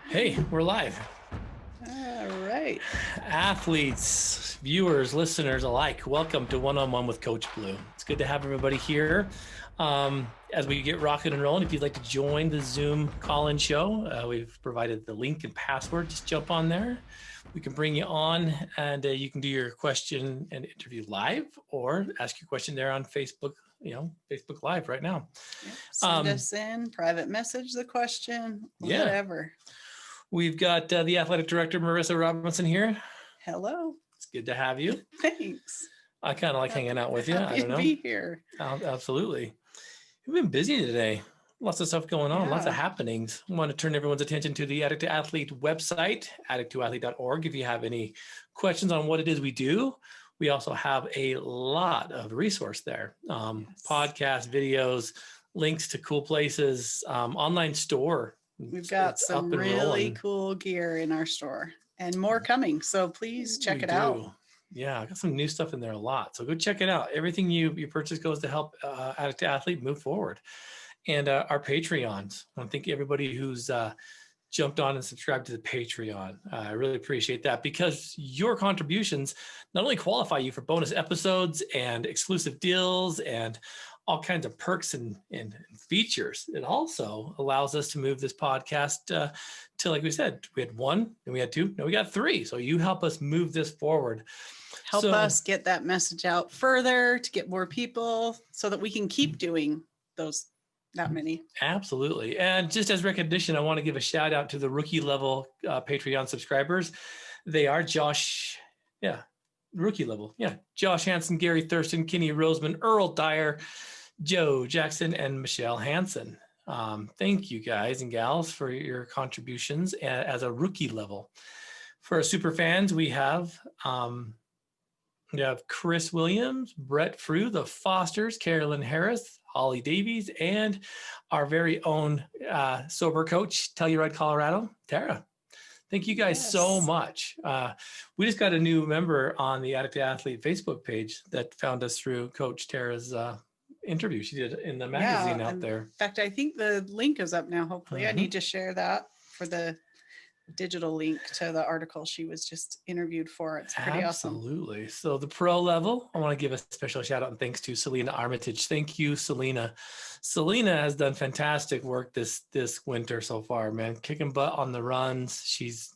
Hey, we're live. All right. Athletes, viewers, listeners alike, welcome to One-on-One with Coach Blu. It's good to have everybody here. As we get rocking and rolling, if you'd like to join the Zoom call-in show, we've provided the link and password. Just jump on there. We can bring you on and you can do your question and interview live or ask your question there on Facebook, Facebook Live right now. Yep. Send us in, private message the question, whatever. We've got the athletic director, Blu Robinson here. Hello. It's good to have you. Thanks. I kind of like hanging out with you. I don't know. Be here. Absolutely. We've been busy today. Lots of stuff going on, lots of happenings. I want to turn everyone's attention to the Addict II Athlete website, addict2athlete.org. If you have any questions on what it is we do, we also have a lot of resource there. Podcasts, videos, links to cool places, online store. We've got some really cool gear in our store and more coming. So please check it out. Yeah, I got some new stuff in there a lot. So go check it out. Everything you purchase goes to help Addict II Athlete move forward. And our Patreons. I want to thank everybody who's jumped on and subscribed to the Patreon. I really appreciate that because your contributions not only qualify you for bonus episodes and exclusive deals and all kinds of perks and features. It also allows us to move this podcast to, like we said, we had 1, then we had 2, now we got 3. So you help us move this forward. Help us get that message out further to get more people so that we can keep doing that many. Absolutely. And just as recognition, I want to give a shout out to the rookie level Patreon subscribers. They are rookie level. Yeah. Josh Hansen, Gary Thurston, Kenny Roseman, Earl Dyer, Joe Jackson, and Michelle Hansen. Thank you guys and gals for your contributions as a rookie level. For our super fans, we have Chris Williams, Brett Frew, the Fosters, Carolyn Harris, Holly Davies, and our very own sober coach, Telluride, Colorado, Tara. Thank you guys so much. We just got a new member on the Addict II Athlete Facebook page that found us through Coach Tara's interview she did in the magazine out there. In fact, I think the link is up now, hopefully. I need to share that for the digital link to the article she was just interviewed for. It's pretty awesome. Absolutely. So the pro level, I want to give a special shout out and thanks to Selena Armitage. Thank you, Selena. Selena has done fantastic work this winter so far, man. Kicking butt on the runs. She's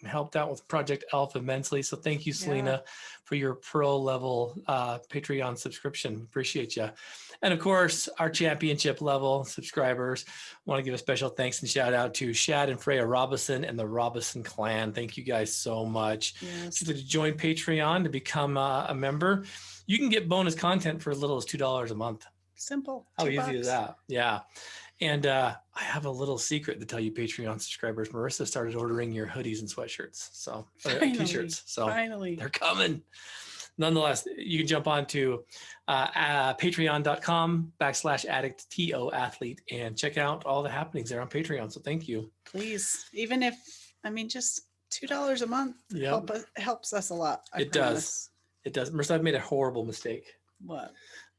helped out with Project Alpha immensely. So thank you, Selena, for your pro level Patreon subscription. Appreciate you. And of course, our championship level subscribers, want to give a special thanks and shout out to Shad and Freya Robinson and the Robinson clan. Thank you guys so much. Yes. If you'd like to join Patreon to become a member, you can get bonus content for as little as $2 a month. Simple. How easy is that? Yeah. And I have a little secret to tell you, Patreon subscribers. Marissa started ordering your hoodies and sweatshirts, so t-shirts. So finally, they're coming. Nonetheless, you can jump on to patreon.com/Addict II Athlete and check out all the happenings there on Patreon. So thank you. Please, even if, just $2 a month helps us a lot. It does. Marissa, I've made a horrible mistake. What?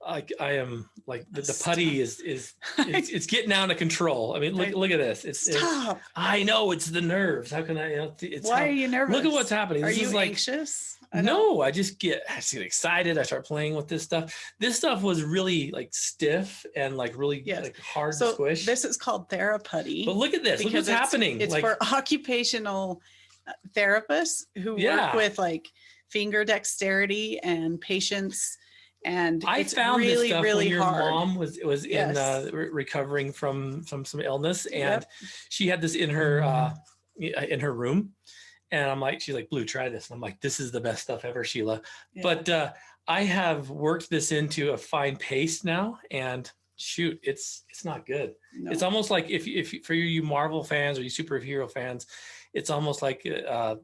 I am like the putty is it's getting out of control. I mean, look at this. Stop. I know it's the nerves. How can I? Why are you nervous? Look at what's happening. Are you anxious? No, I just get excited. I start playing with this stuff. This stuff was really like stiff and like really like hard to squish. This is called TheraPutty. But look at this. Look what's happening. It's for occupational therapists who work with like finger dexterity and patience. And I found really, this stuff really when your hard. mom was in recovering from some illness, and she had this in her room, and she's like, Blu, try this, and I'm like, this is the best stuff ever, Sheila. Yeah. But I have worked this into a fine paste now, and shoot, it's not good. No. It's almost like if for you Marvel fans or you superhero fans, it's almost like the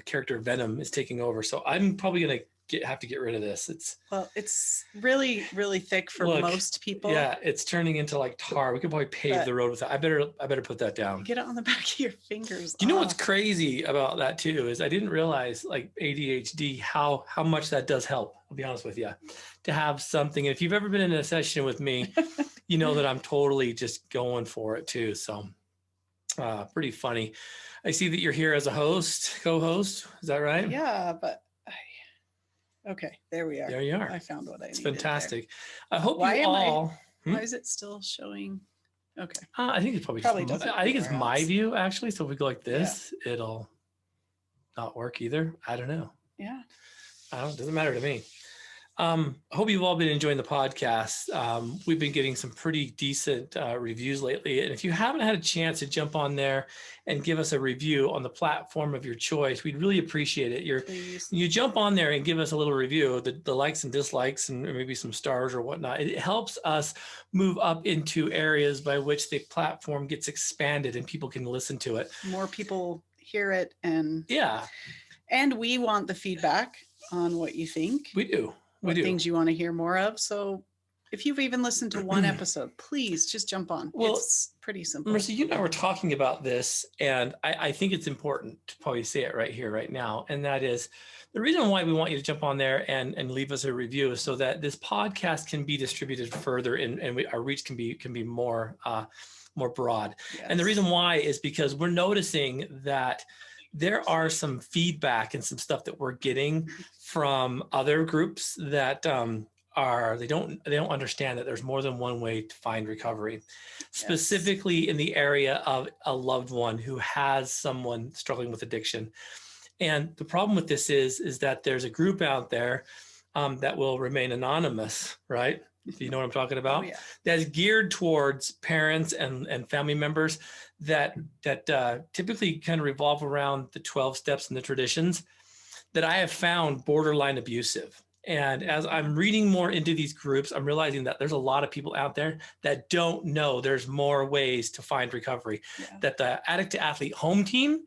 character Venom is taking over. So I'm probably gonna have to get rid of this. It's really, really thick for most people. Yeah, it's turning into like tar. We could probably pave the road with that. I better put that down. Get it on the back of your fingers. You know what's crazy about that too is I didn't realize like ADHD how much that does help. I'll be honest with you, to have something. If you've ever been in a session with me, you know that I'm totally just going for it too. So pretty funny. I see that you're here as a host, co-host. Is that right? Yeah, but okay, there we are. There you are. I found what I It's needed fantastic. I hope Why you am all. Why is it still showing? Okay. I think it's probably doesn't I think it's anywhere my else. view actually. So if we go like this, it'll not work either. I don't know. Yeah. Doesn't matter to me. I hope you've all been enjoying the podcast. We've been getting some pretty decent reviews lately. And if you haven't had a chance to jump on there and give us a review on the platform of your choice, we'd really appreciate it. Please. You jump on there and give us a little review, the likes and dislikes and maybe some stars or whatnot. It helps us move up into areas by which the platform gets expanded and people can listen to it. More people hear it. And yeah. And we want the feedback on what you think. We do. What things you want to hear more of. So if you've even listened to one episode, please just jump on. Well, it's pretty simple. Marissa, you and I were talking about this, and I think it's important to probably say it right here, right now. And that is the reason why we want you to jump on there and leave us a review is so that this podcast can be distributed further and our reach can be more broad. Yes. And the reason why is because we're noticing that there are some feedback and some stuff that we're getting from other groups that they don't understand that there's more than one way to find recovery, specifically in the area of a loved one who has someone struggling with addiction. And the problem with this is that there's a group out there that will remain anonymous, right? Do you know what I'm talking about? Oh, yeah. That's geared towards parents and family members that typically kind of revolve around the 12 steps and the traditions that I have found borderline abusive. And as I'm reading more into these groups, I'm realizing that there's a lot of people out there that don't know there's more ways to find recovery. Yeah. That the Addict II Athlete home team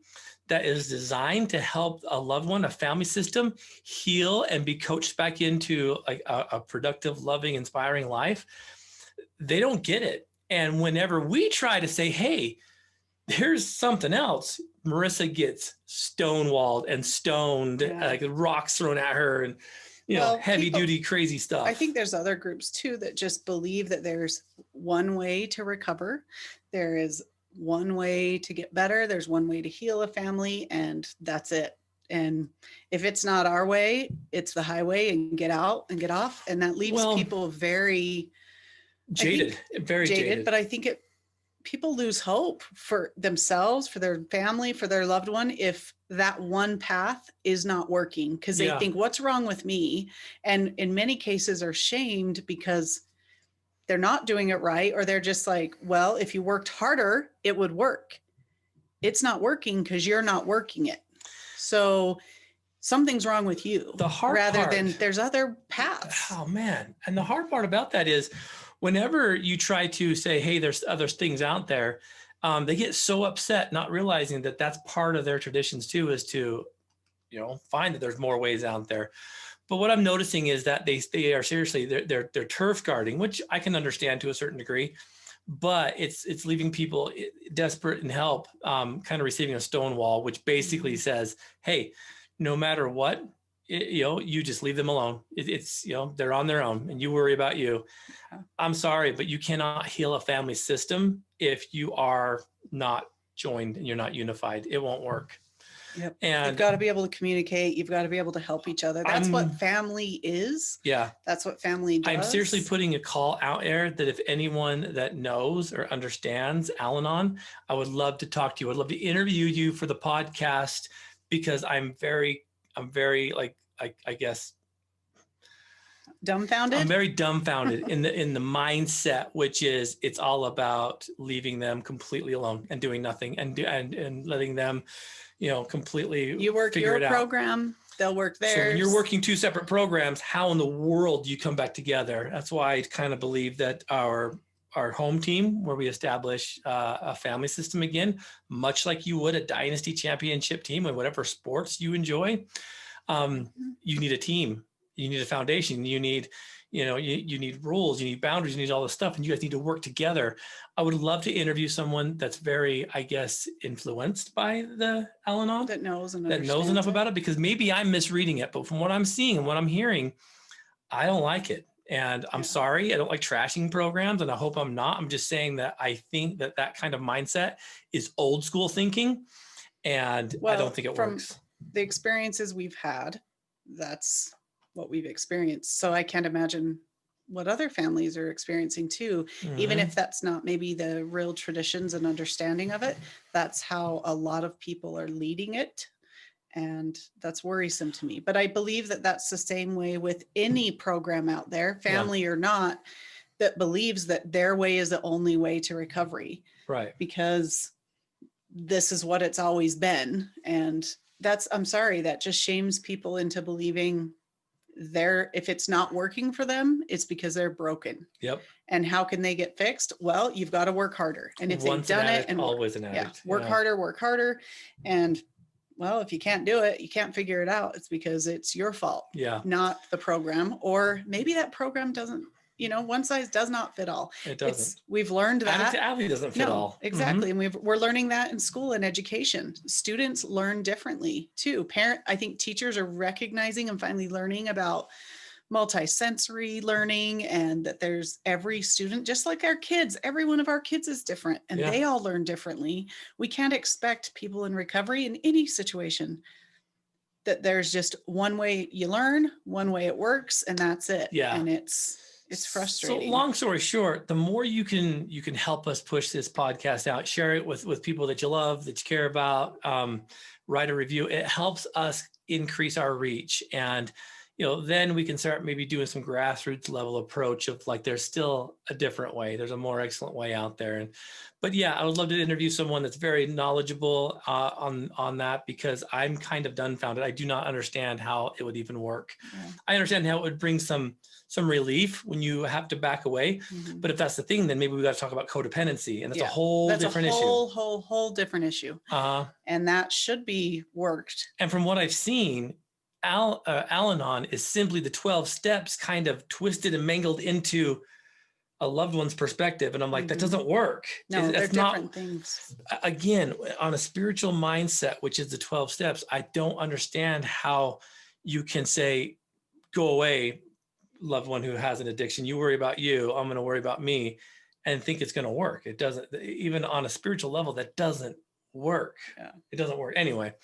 that is designed to help a loved one, a family system, heal and be coached back into a productive, loving, inspiring life, they don't get it. And whenever we try to say, hey, here's something else, Marissa gets stonewalled and stoned, like rocks thrown at her and, heavy duty, crazy stuff. I think there's other groups too that just believe that there's one way to recover. There is one way to get better. There's one way to heal a family, and that's it. And if it's not our way, it's the highway and get out and get off. And that leaves people very jaded, very jaded. But I think people lose hope for themselves, for their family, for their loved one, if that one path is not working, because they think, what's wrong with me? And in many cases are shamed because they're not doing it right. Or they're just like, well, if you worked harder, it would work. It's not working because you're not working it. So something's wrong with you. The hard part, than there's other paths. Oh man. And the hard part about that is whenever you try to say, hey, there's other things out there, they get so upset, not realizing that that's part of their traditions too, is to, find that there's more ways out there. But what I'm noticing is that they are seriously, they're turf guarding, which I can understand to a certain degree, but it's leaving people desperate and help, kind of receiving a stonewall, which basically says, hey, no matter what, you just leave them alone. It's they're on their own and you worry about you. I'm sorry, but you cannot heal a family system if you are not joined and you're not unified. It won't work. Yep. And you've got to be able to communicate. You've got to be able to help each other. That's what family is. Yeah. That's what family does. I'm seriously putting a call out there that if anyone that knows or understands Al-Anon, I would love to talk to you. I'd love to interview you for the podcast because I'm very I guess dumbfounded. I'm very dumbfounded in the mindset, which is it's all about leaving them completely alone and doing nothing and letting them, completely you work figure your program, they'll work theirs. So when you're working two separate programs, how in the world do you come back together? That's why I kind of believe that our home team, where we establish a family system again, much like you would a dynasty championship team in whatever sports you enjoy, you need a team. You need a foundation. You need, you need rules, you need boundaries, you need all this stuff, and you guys need to work together. I would love to interview someone that's very, I guess, influenced by the Al-Anon, that knows enough about it, because maybe I'm misreading it, but from what I'm seeing and what I'm hearing, I don't like it. And I'm sorry, I don't like trashing programs, and I hope I'm not. I'm just saying that I think that that kind of mindset is old school thinking, and I don't think it works. The experiences we've had, that's what we've experienced. So I can't imagine what other families are experiencing too, even if that's not maybe the real traditions and understanding of it. That's how a lot of people are leading it. And that's worrisome to me. But I believe that that's the same way with any program out there, family or not, that believes that their way is the only way to recovery. Right. Because this is what it's always been. And that's, I'm sorry, that just shames people into believing if it's not working for them, it's because they're broken. Yep. And how can they get fixed? Well, you've got to work harder. And if they've done it, and always an addict. Work harder. And well, if you can't do it, you can't figure it out, it's because it's your fault, not the program. Or maybe that program doesn't, one size does not fit all. It doesn't. We've learned that. Addict II Athlete doesn't fit all. Exactly. And we're learning that in school and education. Students learn differently too. I think teachers are recognizing and finally learning about multi-sensory learning, and that there's every student, just like our kids, every one of our kids is different, and they all learn differently. We can't expect people in recovery in any situation that there's just one way you learn, one way it works, and that's it. And it's frustrating. So long story short, the more you can help us push this podcast out, share it with people that you love, that you care about, write a review. It helps us increase our reach. And then we can start maybe doing some grassroots level approach of like, there's still a different way. There's a more excellent way out there. But yeah, I would love to interview someone that's very knowledgeable on that, because I'm kind of dumbfounded. I do not understand how it would even work. I understand how it would bring some relief when you have to back away. But if that's the thing, then maybe we got to talk about codependency, and that's a whole different issue. Whole different issue. And that should be worked. And from what I've seen, Al-Anon is simply the 12 steps kind of twisted and mangled into a loved one's perspective. And I'm like, that doesn't work. No, they're different things. Again, on a spiritual mindset, which is the 12 steps, I don't understand how you can say, go away, loved one who has an addiction. You worry about you, I'm going to worry about me, and think it's going to work. It doesn't. Even on a spiritual level, that doesn't work. It doesn't work. Anyway.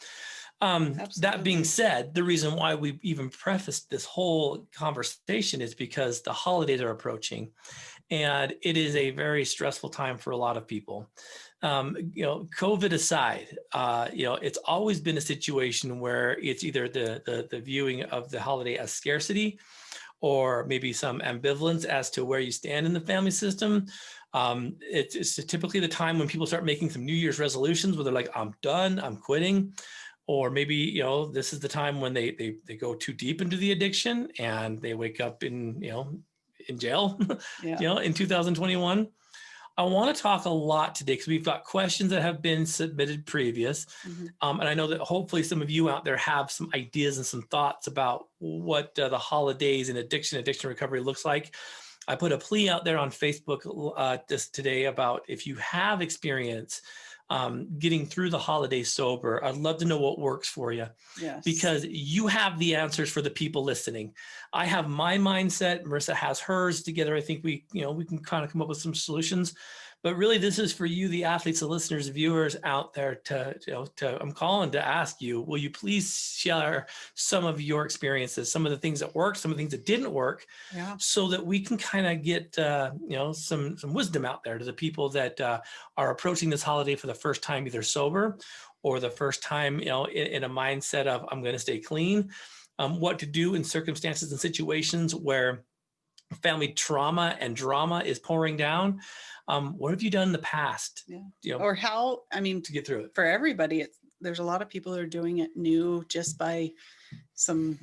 That being said, the reason why we even prefaced this whole conversation is because the holidays are approaching, and it is a very stressful time for a lot of people. COVID aside, it's always been a situation where it's either the viewing of the holiday as scarcity, or maybe some ambivalence as to where you stand in the family system. It's typically the time when people start making some New Year's resolutions where they're like, I'm done, I'm quitting. Or maybe, this is the time when they go too deep into the addiction and they wake up in jail, in 2021. I want to talk a lot today because we've got questions that have been submitted previous. And I know that hopefully some of you out there have some ideas and some thoughts about what the holidays and addiction recovery looks like. I put a plea out there on Facebook today about if you have experience getting through the holidays sober, I'd love to know what works for you. Because you have the answers for the people listening. I have my mindset, Marissa has hers. Together, I think we can kind of come up with some solutions. But really, this is for you, the athletes, the listeners, viewers out there I'm calling to ask you, will you please share some of your experiences, some of the things that worked, some of the things that didn't work, so that we can kind of get, some wisdom out there to the people that are approaching this holiday for the first time, either sober or the first time, in a mindset of, I'm going to stay clean, what to do in circumstances and situations where family trauma and drama is pouring down. What have you done in the past? Or how, to get through it. For everybody, there's a lot of people who are doing it new just by some,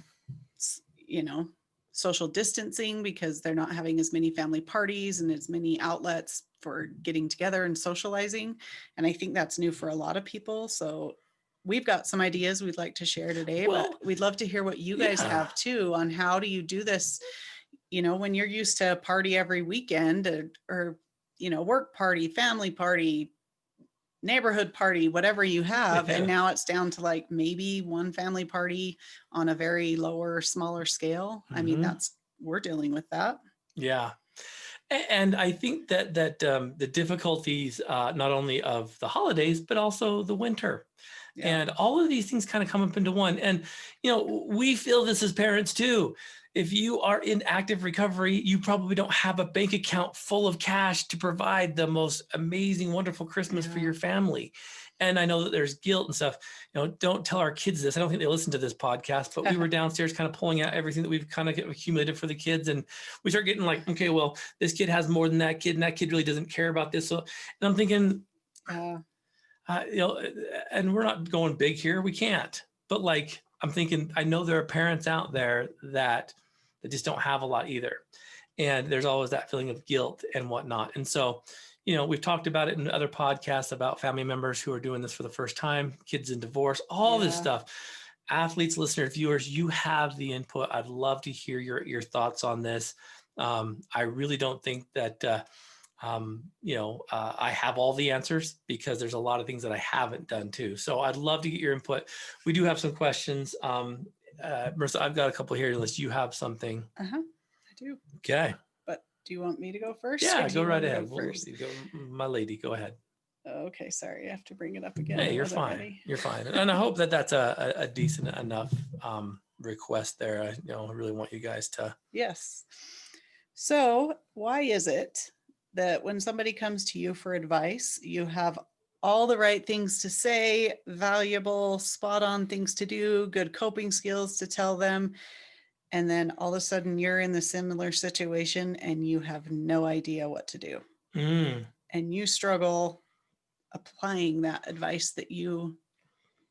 social distancing, because they're not having as many family parties and as many outlets for getting together and socializing. And I think that's new for a lot of people. So we've got some ideas we'd like to share today, but we'd love to hear what you guys have too on how do you do this, when you're used to party every weekend or work party, family party, neighborhood party, whatever you have. And now it's down to like maybe one family party on a very smaller scale. We're dealing with that. Yeah. And I think that the difficulties, not only of the holidays, but also the winter, Yeah. and all of these things kind of come up into one. And, we feel this as parents too. If you are in active recovery, you probably don't have a bank account full of cash to provide the most amazing, wonderful Christmas for your family. And I know that there's guilt and stuff. Don't tell our kids this. I don't think they listen to this podcast, but we were downstairs kind of pulling out everything that we've kind of accumulated for the kids. And we start getting like, okay, well, this kid has more than that kid, and that kid really doesn't care about this. So, and I'm thinking, and we're not going big here. We can't. But like, I'm thinking, I know there are parents out there that just don't have a lot either. And there's always that feeling of guilt and whatnot. And so, we've talked about it in other podcasts about family members who are doing this for the first time, kids in divorce, all this stuff. Athletes, listeners, viewers, you have the input. I'd love to hear your thoughts on this. I really don't think that, I have all the answers, because there's a lot of things that I haven't done too. So I'd love to get your input. We do have some questions. Marissa, I've got a couple here unless you have something. I do. Okay. But do you want me to go first? Yeah, go right ahead. My lady, go ahead. Okay, sorry, I have to bring it up again. Hey, you're fine. You're fine. And I hope that that's a decent enough request there. I really want you guys to. Yes. So why is it that when somebody comes to you for advice, you have all the right things to say, valuable, spot on things to do, good coping skills to tell them, and then all of a sudden you're in the similar situation and you have no idea what to do. And you struggle applying that advice that you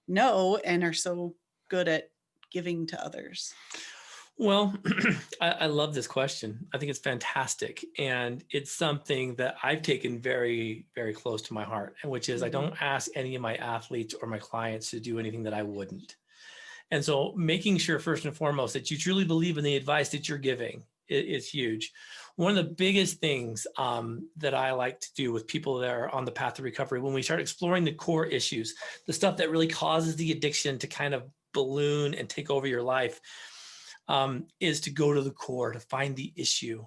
know and are so good at giving to others? Well, I love this question. I think it's fantastic. And it's something that I've taken very, very close to my heart, and which is I don't ask any of my athletes or my clients to do anything that I wouldn't. And so making sure first and foremost that you truly believe in the advice that you're giving is huge. One of the biggest things that I like to do with people that are on the path to recovery, when we start exploring the core issues, the stuff that really causes the addiction to kind of balloon and take over your life, is to go to the core, to find the issue.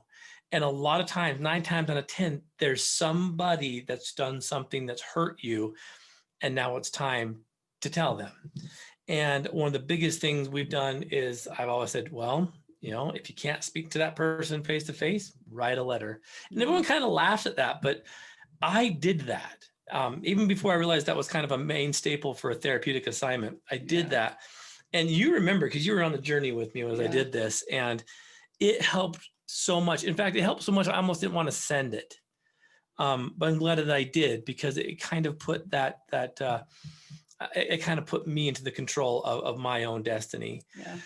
And a lot of times, 9 times out of 10, there's somebody that's done something that's hurt you, and now it's time to tell them. And one of the biggest things we've done is I've always said, well, if you can't speak to that person face to face, write a letter. And everyone kind of laughs at that, but I did that. Even before I realized that was kind of a main staple for a therapeutic assignment, I did that. And you remember, because you were on the journey with me as I did this, and it helped so much. In fact, it helped so much, I almost didn't want to send it. But I'm glad that I did, because it kind of put it kind of put me into the control of my own destiny. Yeah.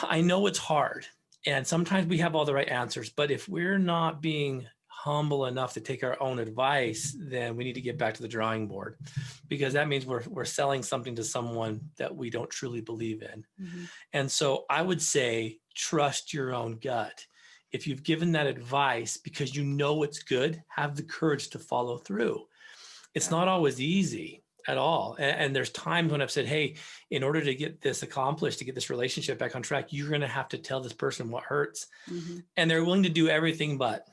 I know it's hard, and sometimes we have all the right answers, but if we're not being humble enough to take our own advice, then we need to get back to the drawing board, because that means we're selling something to someone that we don't truly believe in. And so I would say, trust your own gut. If you've given that advice because you know it's good, have the courage to follow through. It's not always easy at all. And there's times when I've said, hey, in order to get this accomplished, to get this relationship back on track, you're going to have to tell this person what hurts. And they're willing to do everything but.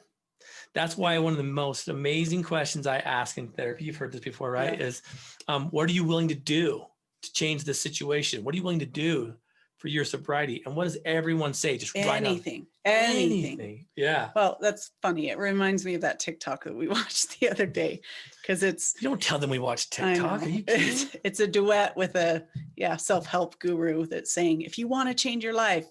That's why one of the most amazing questions I ask in therapy, you've heard this before, right? Is what are you willing to do to change the situation? What are you willing to do for your sobriety? And what does everyone say? Just anything. Yeah. Well, that's funny. It reminds me of that TikTok that we watched the other day, because it's. You don't tell them we watch TikTok. Are you kidding? It's a duet with a self-help guru that's saying, if you want to change your life,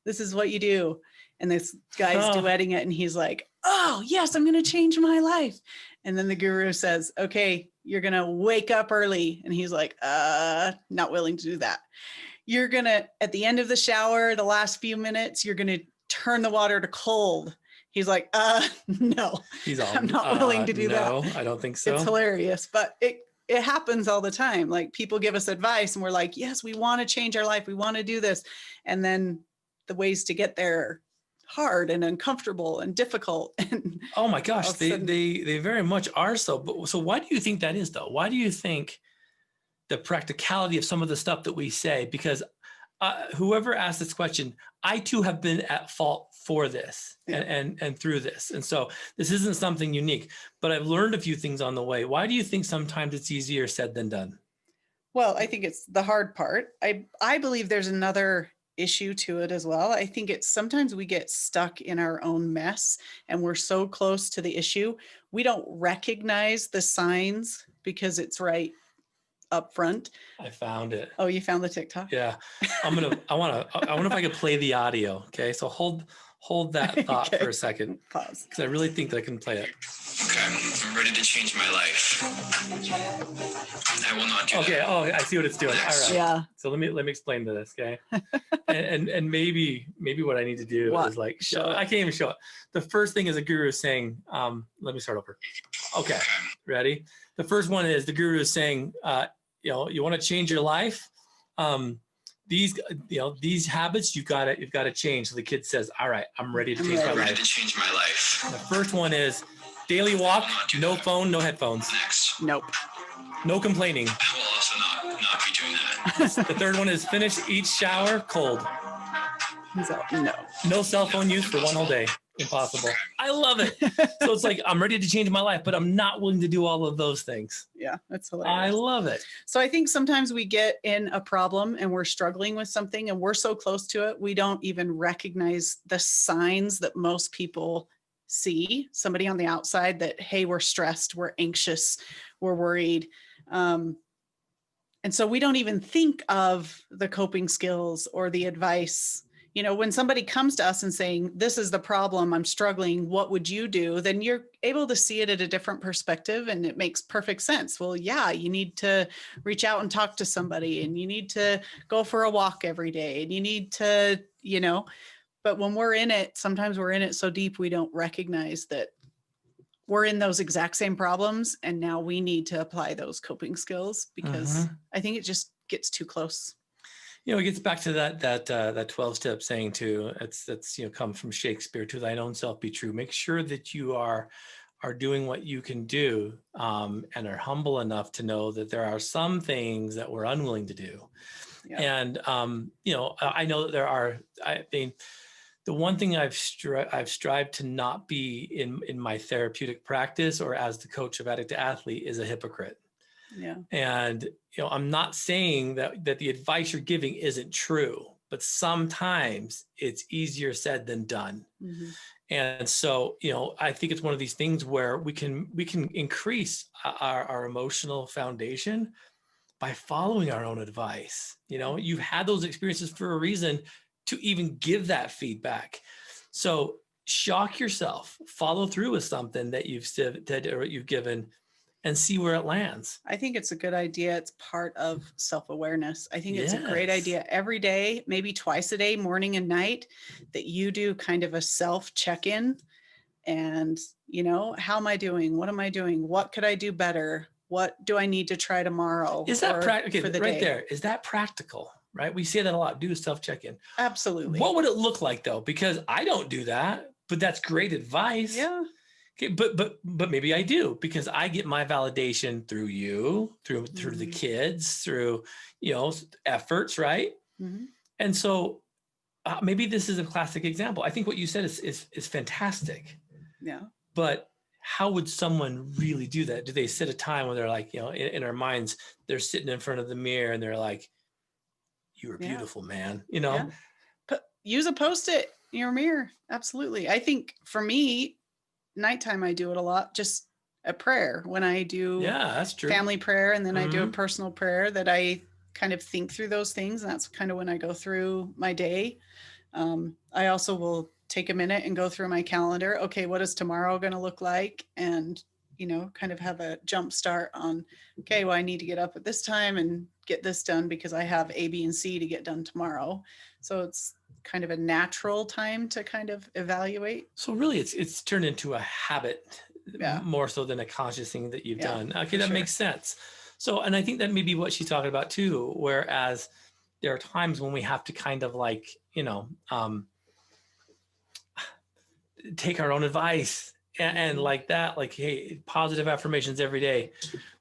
this is what you do. And this guy's duetting it, and he's like, oh, yes, I'm going to change my life. And then the guru says, okay, you're going to wake up early. And he's like, not willing to do that. You're going to, at the end of the shower, the last few minutes, you're going to turn the water to cold. He's like, no, I'm not willing to do that. No, I don't think so. It's hilarious, but it happens all the time. Like, people give us advice and we're like, yes, we want to change our life. We want to do this. And then the ways to get there hard and uncomfortable and difficult. And oh my gosh, they very much are so. But so why do you think that is, though? Why do you think the practicality of some of the stuff that we say? Because whoever asked this question, I too have been at fault for this and through this. And so this isn't something unique, but I've learned a few things on the way. Why do you think sometimes it's easier said than done? Well, I think it's the hard part. I believe there's another issue to it as well. I think it's sometimes we get stuck in our own mess and we're so close to the issue. We don't recognize the signs because it's right up front. I found it. Oh, you found the TikTok? Yeah. I wonder if I could play the audio. Okay. So hold that thought for a second. Pause. Because I really think that I can play it. Okay, I'm ready to change my life. I will not do that. Okay. Oh, I see what it's doing. All right. Yeah. So let me explain to this, okay? and maybe what I need to do is like I can't even show it. The first thing is a guru is saying, let me start over. Okay, ready? The first one is the guru is saying, you want to change your life. These habits you've got to change. So the kid says, all right, I'm ready to change my life. I'm ready to change my life. The first one is daily walk, no phone, no headphones. Next. Nope. No complaining. I will also not be doing that. The third one is finish each shower cold. No. No cell phone use for one whole day. Impossible. I love it. So it's like, I'm ready to change my life, but I'm not willing to do all of those things. Yeah, that's hilarious. I love it. So I think sometimes we get in a problem and we're struggling with something and we're so close to it, we don't even recognize the signs that most people see. Somebody on the outside that, hey, we're stressed, we're anxious, we're worried. And so we don't even think of the coping skills or the advice. When somebody comes to us and saying, this is the problem, I'm struggling, what would you do? Then you're able to see it at a different perspective and it makes perfect sense. Well, yeah, you need to reach out and talk to somebody and you need to go for a walk every day and you need to, but when we're in it, sometimes we're in it so deep, we don't recognize that we're in those exact same problems. And now we need to apply those coping skills because I think it just gets too close. It gets back to that 12-step saying too. That's come from Shakespeare. To thine own self be true. Make sure that you are doing what you can do, and are humble enough to know that there are some things that we're unwilling to do. Yeah. And I know that there are. The one thing I've strived to not be in my therapeutic practice or as the coach of Addict II Athlete is a hypocrite. Yeah. And, I'm not saying that the advice you're giving isn't true, but sometimes it's easier said than done. Mm-hmm. And so, I think it's one of these things where we can increase our emotional foundation by following our own advice. You've had those experiences for a reason to even give that feedback. So shock yourself, follow through with something that you've said or you've given, and see where it lands. I think it's a good idea. It's part of self-awareness. I think it's a great idea every day, maybe twice a day, morning and night, that you do kind of a self check-in and, how am I doing? What am I doing? What could I do better? What do I need to try tomorrow? Is that practical? Okay, right there. Is that practical? Right? We say that a lot. Do a self check-in. Absolutely. What would it look like though? Because I don't do that, but that's great advice. Yeah. Okay, but maybe I do because I get my validation through you, through the kids, through efforts, right? Mm-hmm. And so maybe this is a classic example. I think what you said is fantastic. Yeah. But how would someone really do that? Do they set a time where they're like, in our minds, they're sitting in front of the mirror and they're like, "You were beautiful, man." Yeah. Use a Post-it in your mirror. Absolutely. I think for me, nighttime, I do it a lot, just a prayer when I do that's true. Family prayer. And then I do a personal prayer that I kind of think through those things. And that's kind of when I go through my day. I also will take a minute and go through my calendar. Okay, what is tomorrow going to look like? And, kind of have a jump start on, okay, well, I need to get up at this time and get this done because I have A, B, and C to get done tomorrow. So it's kind of a natural time to kind of evaluate. So really it's turned into a habit more so than a conscious thing that you've done. Okay, that makes sense. So, and I think that may be what she's talking about too, whereas there are times when we have to kind of like, take our own advice and like that, like, hey, positive affirmations every day.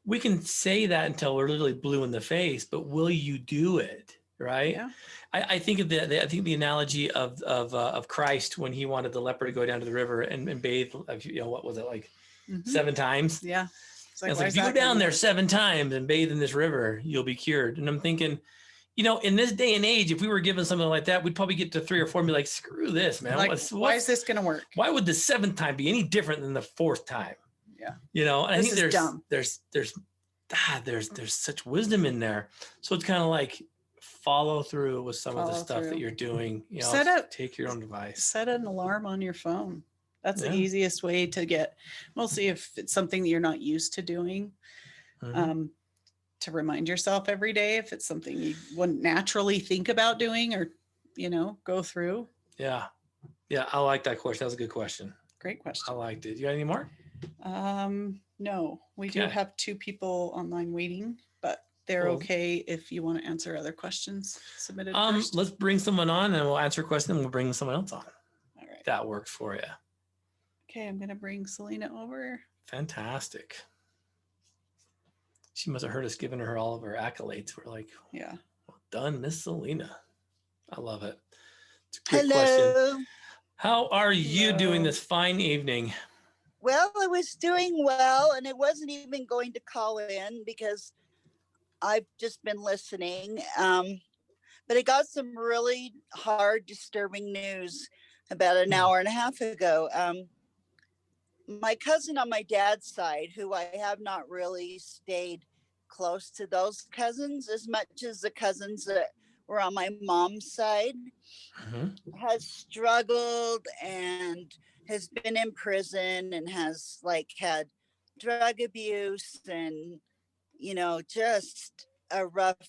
We can say that until we're literally blue in the face, but will you do it? right? Yeah. I think of I think the analogy of Christ when he wanted the leper to go down to the river and bathe, what was it, like 7 times? Yeah. It's like, if you go down there 7 times and bathe in this river, you'll be cured. And I'm thinking, in this day and age, if we were given something like that, we'd probably get to 3 or 4 and be like, screw this, man. Like, why is this going to work? Why would the 7th time be any different than the 4th time? Yeah. And I think there's dumb. there's such wisdom in there. So it's kind of like follow through with some of the stuff that you're doing. Take your own device. Set an alarm on your phone. That's the easiest way to get, mostly if it's something that you're not used to doing, to remind yourself every day if it's something you wouldn't naturally think about doing or, go through. Yeah. Yeah. I like that question. That was a good question. Great question. I liked it. You got any more? No, we do have 2 people online waiting, but they're okay if you want to answer other questions submitted first. Let's bring someone on and we'll answer a question and we'll bring someone else on. All right. That works for you. Okay, I'm going to bring Selena over. Fantastic. She must have heard us giving her all of our accolades. We're like, yeah, well done, Miss Selena. I love it. It's a great question. How are you doing this fine evening? Well, I was doing well, and I wasn't even going to call in because I've just been listening. But I got some really hard, disturbing news about an hour and a half ago. My cousin on my dad's side, who I have not really stayed close to those cousins as much as the cousins that were on my mom's side, has struggled and has been in prison and has had drug abuse and, just a rough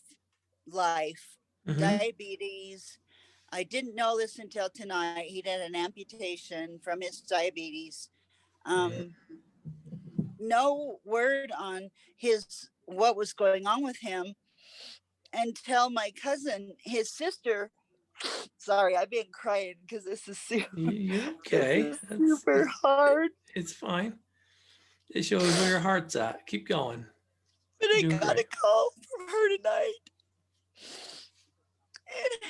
life, diabetes. I didn't know this until tonight. He did an amputation from his diabetes. No word on what was going on with him until my cousin, his sister. Sorry, I've been crying because this is super. You're okay. This is super hard. It's fine. It shows where your heart's at. Keep going. But I got a call from her tonight.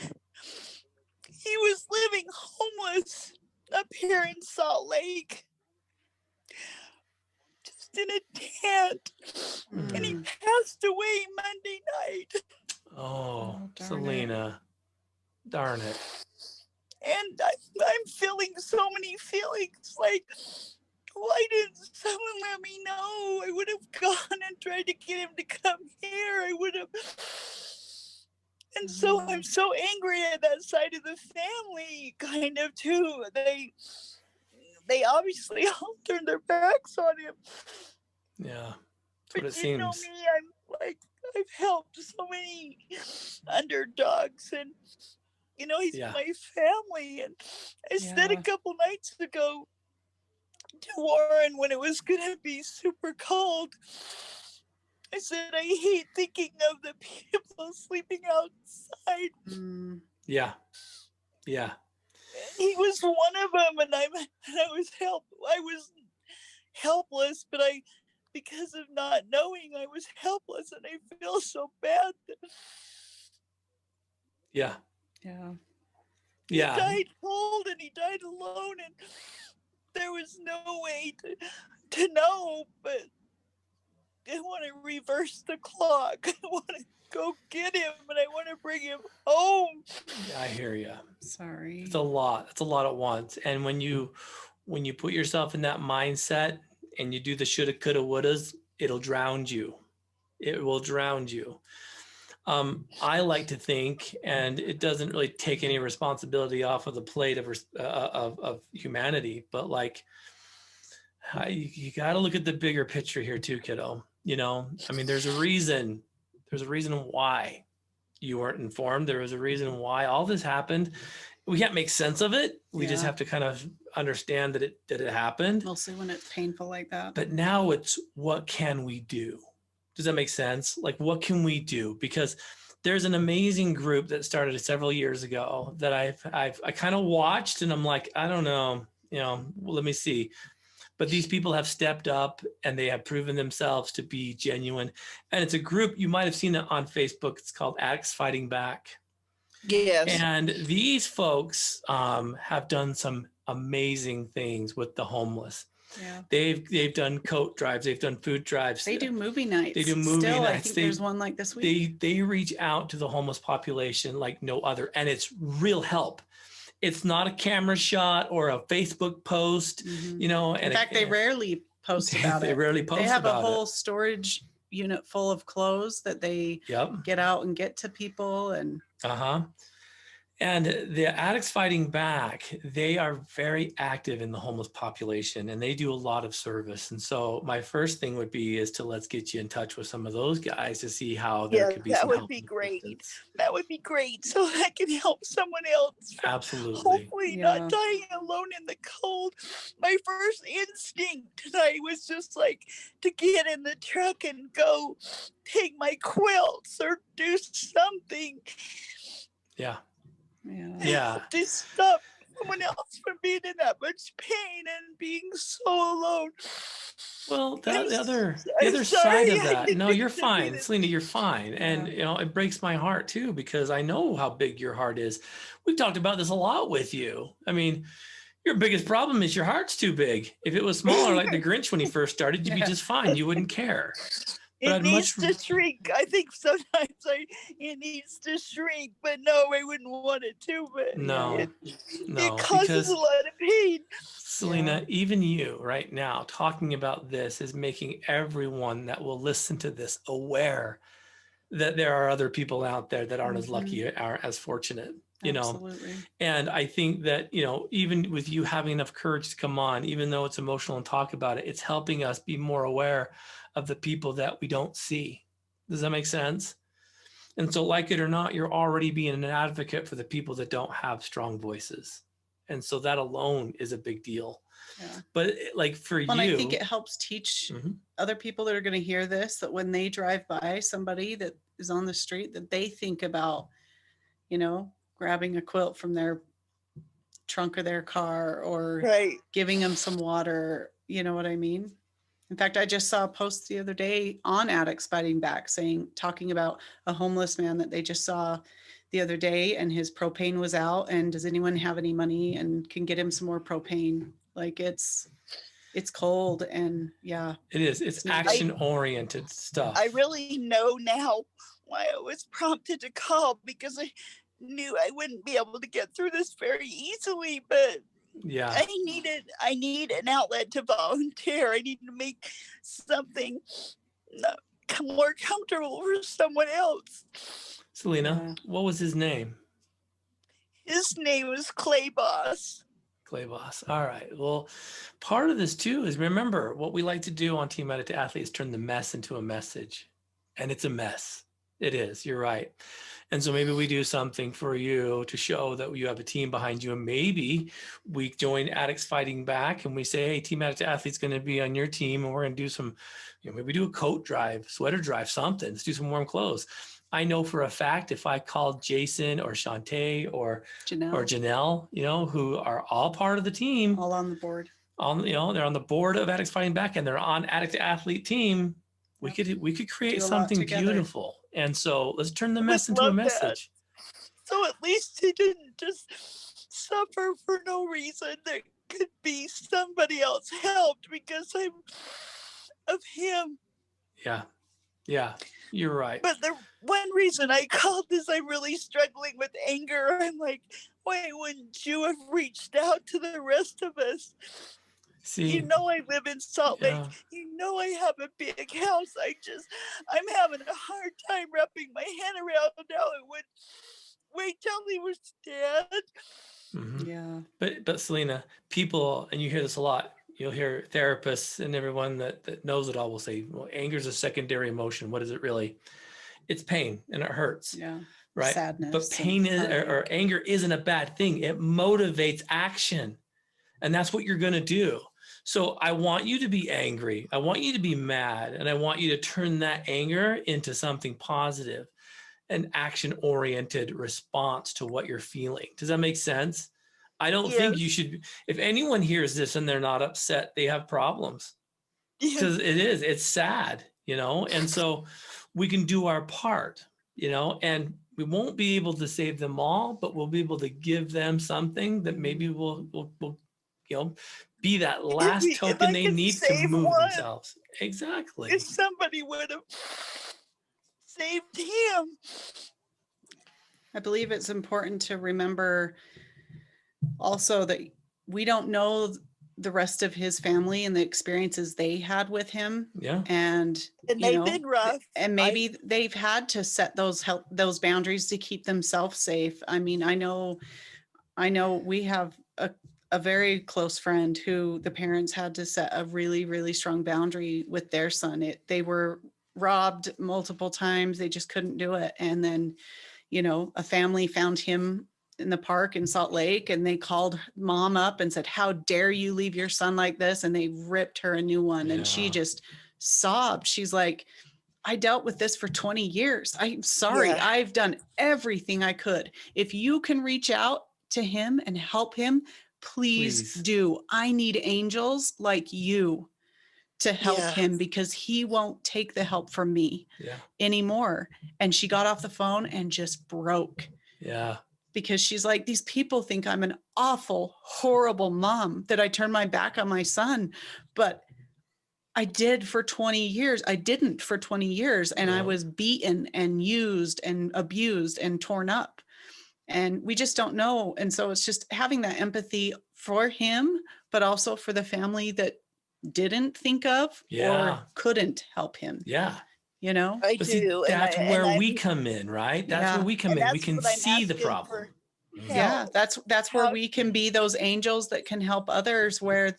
And he was living homeless up here in Salt Lake. Just in a tent. And he passed away Monday night. Oh, Selena. Darn it. And I'm feeling so many feelings. Like, why didn't someone let me know? I would have gone and tried to get him to come here. I would have. And so I'm so angry at that side of the family, kind of, too. They obviously all turned their backs on him. Yeah, that's what it seems. You know me, I'm like, I've helped so many underdogs, and he's my family. And I said a couple nights ago to Warren when it was gonna be super cold, I said, I hate thinking of the people sleeping outside. Yeah. Yeah. He was one of them, and I was helpless, but because of not knowing, I was helpless, and I feel so bad. Yeah. Yeah. Yeah. He died cold and he died alone, and there was no way to know, but I want to reverse the clock. I want to go get him, and I want to bring him home. Yeah, I hear you. Sorry. It's a lot. It's a lot at once. And when you put yourself in that mindset and you do the shoulda, coulda, wouldas, it'll drown you. It will drown you. I like to think, and it doesn't really take any responsibility off of the plate of humanity, but you got to look at the bigger picture here too, kiddo. There's a reason. There's a reason why you weren't informed. There was a reason why all this happened. We can't make sense of it. We just have to kind of understand that it happened. Mostly when it's painful like that. But now it's, what can we do? Does that make sense? Like, what can we do? Because there's an amazing group that started several years ago that I kind of watched, and I'm like, I don't know, let me see. But these people have stepped up and they have proven themselves to be genuine. And it's a group, you might have seen it on Facebook. It's called Addicts Fighting Back. Yes. And these folks have done some amazing things with the homeless. Yeah. They've done coat drives. They've done food drives. They do movie nights. They do movie Still, nights. I think there's one like this week. They reach out to the homeless population like no other, and it's real help. It's not a camera shot or a Facebook post, you know. And in fact, they rarely post about it. They rarely post about it. They have a whole storage unit full of clothes that they get out and get to people. And and the Addicts Fighting Back, they are very active in the homeless population, and they do a lot of service. And so my first thing would be is to let's get you in touch with some of those guys to see how there could be some help. That would be great. That would be great, so I can help someone else. Absolutely. Hopefully not dying alone in the cold. My first instinct tonight was just like to get in the truck and go take my quilts or do something. Yeah. To stop someone else from being in that much pain and being so alone. Well, the other side of that. No, you're fine, Selena. You're fine, and you know it breaks my heart too because I know how big your heart is. We've talked about this a lot with you. I mean, your biggest problem is your heart's too big. If it was smaller, like the Grinch when he first started, you'd be just fine. You wouldn't care. It needs to shrink. I think sometimes it needs to shrink, but no, I wouldn't want it to. But it causes a lot of pain. Selena, even you right now talking about this is making everyone that will listen to this aware that there are other people out there that aren't as lucky or as fortunate. You know, and I think that, you know, even with you having enough courage to come on, even though it's emotional and talk about it, it's helping us be more aware of the people that we don't see. Does that make sense? And so like it or not, you're already being an advocate for the people that don't have strong voices. And so that alone is a big deal. But like for you, I think it helps teach other people that are going to hear this, that when they drive by somebody that is on the street, that they think about, you know, grabbing a quilt from their trunk of their car or giving them some water. You know what I mean? In fact, I just saw a post the other day on Addicts Fighting Back talking about a homeless man that they just saw the other day, and his propane was out, and does anyone have any money and can get him some more propane? Like it's cold, and it is. It's action oriented stuff. I really know now why I was prompted to call, because I knew I wouldn't be able to get through this very easily, but I need an outlet to volunteer. I need to make something more comfortable for someone else. Selena, what was his name? His name was Clay Boss. Clay Boss. All right. Well, part of this too is, remember, what we like to do on Team Addict Athlete is turn the mess into a message. And it's a mess. It is. You're right. And so maybe we do something for you to show that you have a team behind you. And maybe we join Addicts Fighting Back and we say, hey, Team Addict Athlete's going to be on your team. And we're going to do some, you know, maybe do a coat drive, sweater drive, something. Let's do some warm clothes. I know for a fact if I called Jason or Shantae or Janelle, you know, who are all part of the team. All on the board. You know, they're on the board of Addicts Fighting Back and they're on Addict Athlete team. We could create something beautiful. And so let's turn the mess into a message. So at least he didn't just suffer for no reason. There could be somebody else helped because of him. Yeah, you're right. But the one reason I called is I'm really struggling with anger. I'm like, why wouldn't you have reached out to the rest of us? See, you know, I live in Salt Lake. You know, I have a big house. I'm having a hard time wrapping my head around how it would wait till he was dead. Yeah. But Selena, people, and you hear this a lot, you'll hear therapists and everyone that knows it all will say, well, anger is a secondary emotion. What is it really? It's pain and it hurts. Yeah. Right. Sadness. But pain or anger isn't a bad thing. It motivates action. And that's what you're going to do. So I want you to be angry. I want you to be mad. And I want you to turn that anger into something positive, an action-oriented response to what you're feeling. Does that make sense? I don't think you should, if anyone hears this and they're not upset, they have problems. Because it's sad, you know? And so we can do our part, you know? And we won't be able to save them all, but we'll be able to give them something that maybe will you know, be that last If token I they could need to save move one, themselves. Exactly. if somebody would have saved him. I believe it's important to remember also that we don't know the rest of his family and the experiences they had with him. Yeah. And they've been rough. And maybe they've had to set those boundaries to keep themselves safe. I mean, I know we have a very close friend who the parents had to set a really, really strong boundary with their son. They were robbed multiple times. They just couldn't do it. And then, a family found him in the park in Salt Lake, and they called mom up and said, "How dare you leave your son like this?" And they ripped her a new one. And she just sobbed. She's like, "I dealt with this for 20 years. I'm sorry. Yeah. I've done everything I could. If you can reach out to him and help him, please do. I need angels like you to help him, because he won't take the help from me anymore." And she got off the phone and just broke. Yeah. Because she's like, "These people think I'm an awful, horrible mom, that I turned my back on my son. But I did for 20 years. I didn't for 20 years. And I was beaten and used and abused and torn up. And we just don't know." And so it's just having that empathy for him, but also for the family that didn't think of or couldn't help him. Yeah. I but do. See, that's where we come in, right? That's where we come in. We can see the problem. Yeah, that's where we can be those angels that can help others where,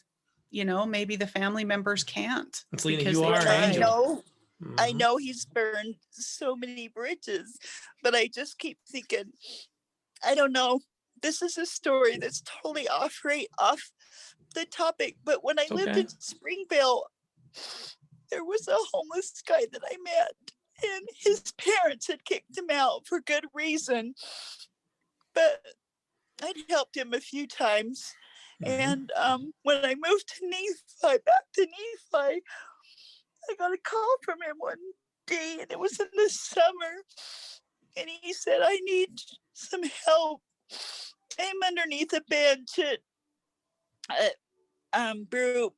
maybe the family members can't. And Selena, you are an angel. I know he's burned so many bridges, but I just keep thinking, I don't know. This is a story that's totally off the topic. But when I lived in Springville, there was a homeless guy that I met, and his parents had kicked him out for good reason. But I'd helped him a few times. And when I moved to back to Nephi, I got a call from him one day, and it was in the summer. And he said, "I need some help. I'm underneath a bench at brew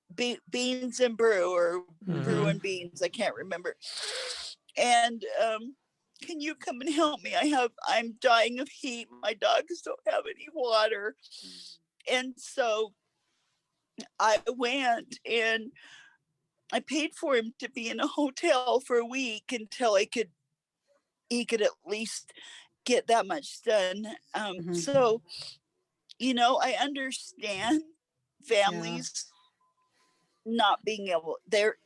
beans and brew, or brew and beans. I can't remember. And can you come and help me? I'm dying of heat. My dogs don't have any water." And so I went, and I paid for him to be in a hotel for a week until he could at least get that much done. So, I understand families not being able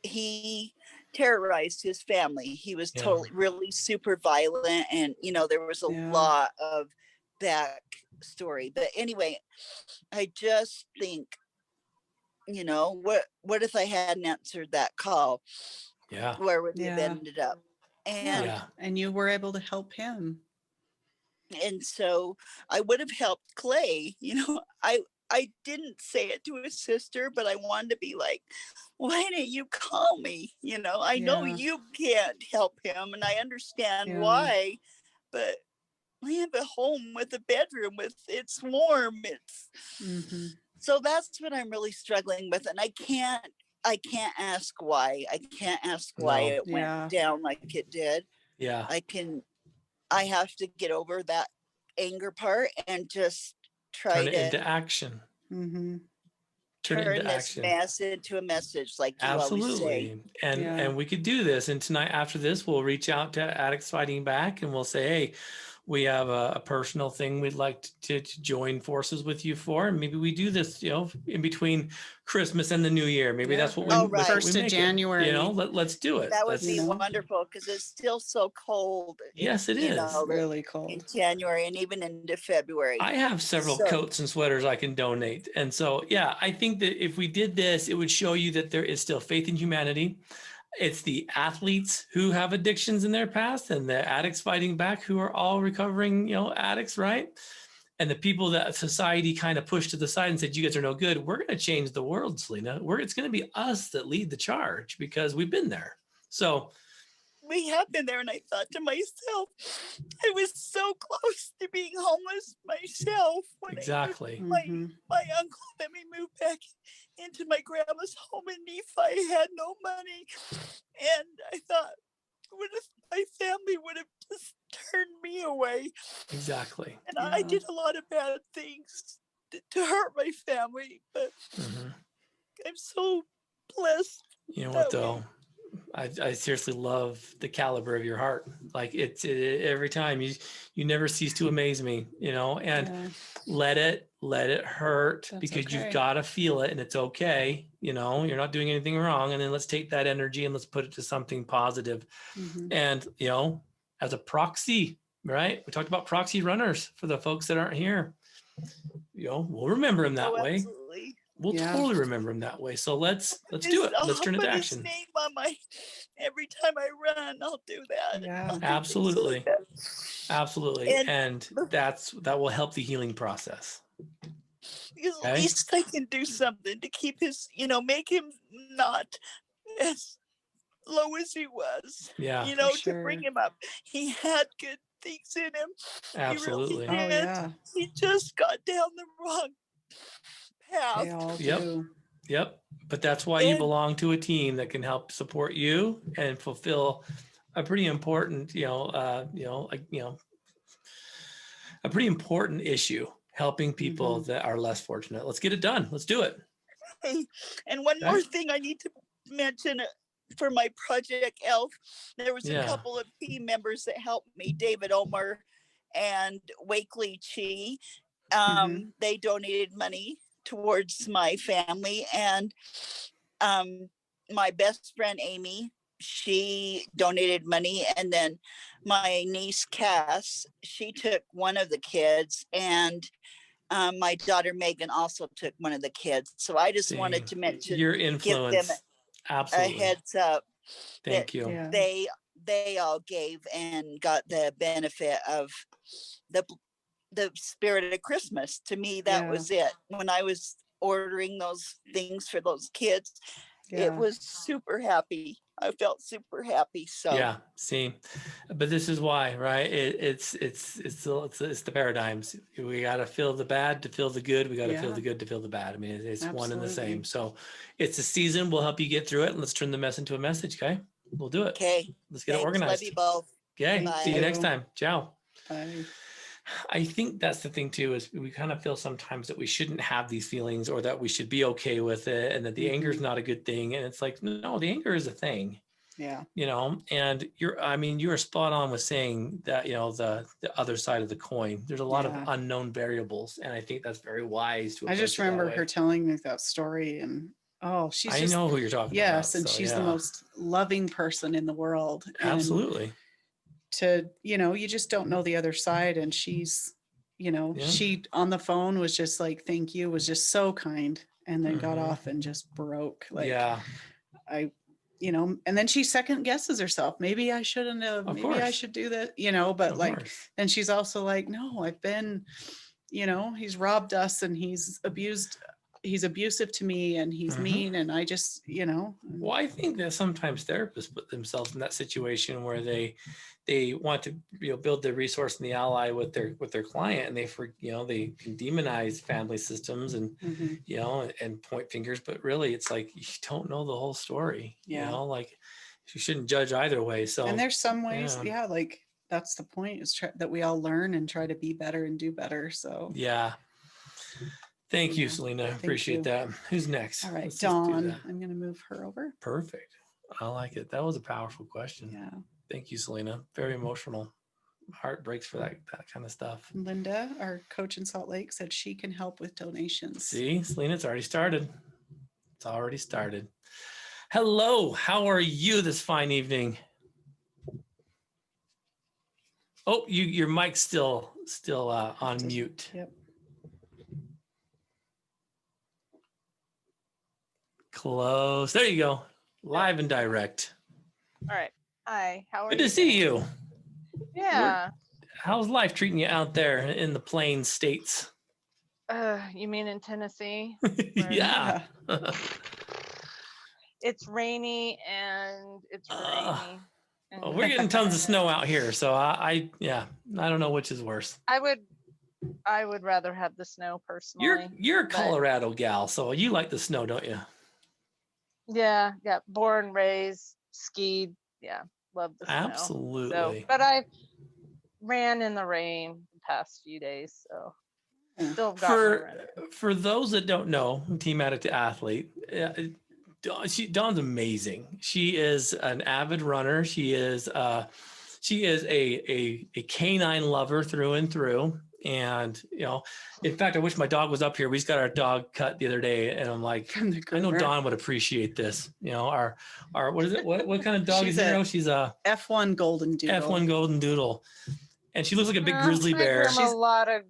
he terrorized his family. He was really super violent, and there was a lot of back story. But anyway, I just think, what if I hadn't answered that call? Where would we have ended up? And you were able to help him. And so I would have helped Clay. I didn't say it to his sister, but I wanted to be like, "Why didn't you call me?" I know you can't help him, and I understand why, but I have a home with a bedroom it's warm. So that's what I'm really struggling with. And I can't ask why. I can't ask why it went down like it did. Yeah. I have to get over that anger part and just try to into action. Turn this mess into a message, like you always say. And we could do this. And tonight after this, we'll reach out to Addicts Fighting Back, and we'll say, "Hey, we have a personal thing we'd like to join forces with you for." And maybe we do this, in between Christmas and the New Year. Maybe that's what we 1st of January. Let's do it. That would be wonderful, because it's still so cold. Yes, it is. Really cold. In January and even into February. I have several coats and sweaters I can donate. And so, I think that if we did this, it would show you that there is still faith in humanity. It's the athletes who have addictions in their past, and the addicts fighting back who are all recovering, addicts, right? And the people that society kind of pushed to the side and said, "You guys are no good." We're going to change the world, Selena. It's going to be us that lead the charge, because we've been there. So we have been there, and I thought to myself, I was so close to being homeless myself when Exactly. my uncle let me move back into my grandma's home in Nephi. I had no money, and I thought, what if my family would have just turned me away? Exactly. And I did a lot of bad things to hurt my family, but I'm so blessed. You know what though? I seriously love the caliber of your heart. Like every time you never cease to amaze me, you know, and let it hurt. That's because you've got to feel it, and it's okay. You know, you're not doing anything wrong. And then let's take that energy and let's put it to something positive. And, you know, as a proxy, right? We talked about proxy runners for the folks that aren't here. You know, we'll remember them that way. Absolutely. We'll totally remember him that way. So let's do it. Let's turn it to action. His name on every time I run, I'll do that. Yeah, absolutely. Absolutely. And that will help the healing process. Because at least I can do something to keep his, make him not as low as he was. Yeah. To bring him up. He had good things in him. Absolutely. He really He just got down the wrong path. They all do. Yep. But that's why you belong to a team that can help support you and fulfill a pretty important, a pretty important issue, helping people that are less fortunate. Let's get it done. Let's do it. Hey, and one more thing I need to mention for my Project ELF, there was a couple of team members that helped me, David Omer and Wakely Chi. They donated money towards my family, and my best friend Amy, she donated money, and then my niece Cass, she took one of the kids, and my daughter Megan also took one of the kids. So I just wanted to mention your influence. Give them absolutely a heads up. Thank you. Yeah. They all gave and got the benefit of the spirit of Christmas. To me, that was it. When I was ordering those things for those kids, it was super happy. I felt super happy. So see, but this is why, right? It's the paradigms. We got to feel the bad to feel the good. We got to feel the good to feel the bad. I mean, it's one and the same. So it's a season. We'll help you get through it, and let's turn the mess into a message. Okay, we'll do it. Okay, let's get it organized. Love you both. Okay, Bye. see you next time. Ciao. Bye. I think that's the thing too, is we kind of feel sometimes that we shouldn't have these feelings, or that we should be okay with it, and that the anger is not a good thing. And it's like, no, the anger is a thing. Yeah. And you're spot on with saying that, the other side of the coin, there's a lot of unknown variables. And I think that's very wise to. I just remember her telling me that story, and I know who you're talking about. Yes. And she's the most loving person in the world. Absolutely. You just don't know the other side. And she's, she on the phone was just like, thank you, was just so kind, and then got off and just broke. Like, and then she second guesses herself. Maybe I shouldn't have, I should do that, but then she's also like, no, I've been, he's robbed us, and he's abusive to me, and he's mean. And I just, Well, I think that sometimes therapists put themselves in that situation where they want to, build the resource and the ally with their client, and they can demonize family systems and, and point fingers, but really it's like, you don't know the whole story, like you shouldn't judge either way. So, and there's some ways, like that's the point, is that we all learn and try to be better and do better. So, Thank you, Selena. Appreciate that. Who's next? All right, Dawn. I'm going to move her over. Perfect. I like it. That was a powerful question. Yeah. Thank you, Selena. Very emotional. Heart breaks for that kind of stuff. Linda, our coach in Salt Lake, said she can help with donations. See, Selena, it's already started. It's already started. Hello. How are you this fine evening? Oh, your mic's still on mute. Yep. Close. There you go. Live and direct. All right. Hi. How are you? Good to see you. Yeah. How's life treating you out there in the plain states? You mean in Tennessee? Yeah. It's rainy and it's rainy. Well, we're getting tons of snow out here, so I don't know which is worse. I would rather have the snow personally. You're a but Colorado gal, so you like the snow, don't you? yeah, born, raised, skied. Yeah, love the snow. Absolutely. So, but I ran in the rain the past few days, so still got my run. For those that don't know, Team Addict Athlete, Dawn's amazing. She is an avid runner. She is a canine lover through and through. And in fact, I wish my dog was up here. We just got our dog cut the other day, and I'm like, I know Dawn would appreciate this. Our what is it? What kind of dog is Hero? She's a F1 Golden Doodle. F1 Golden Doodle, and she looks like a big grizzly bear. I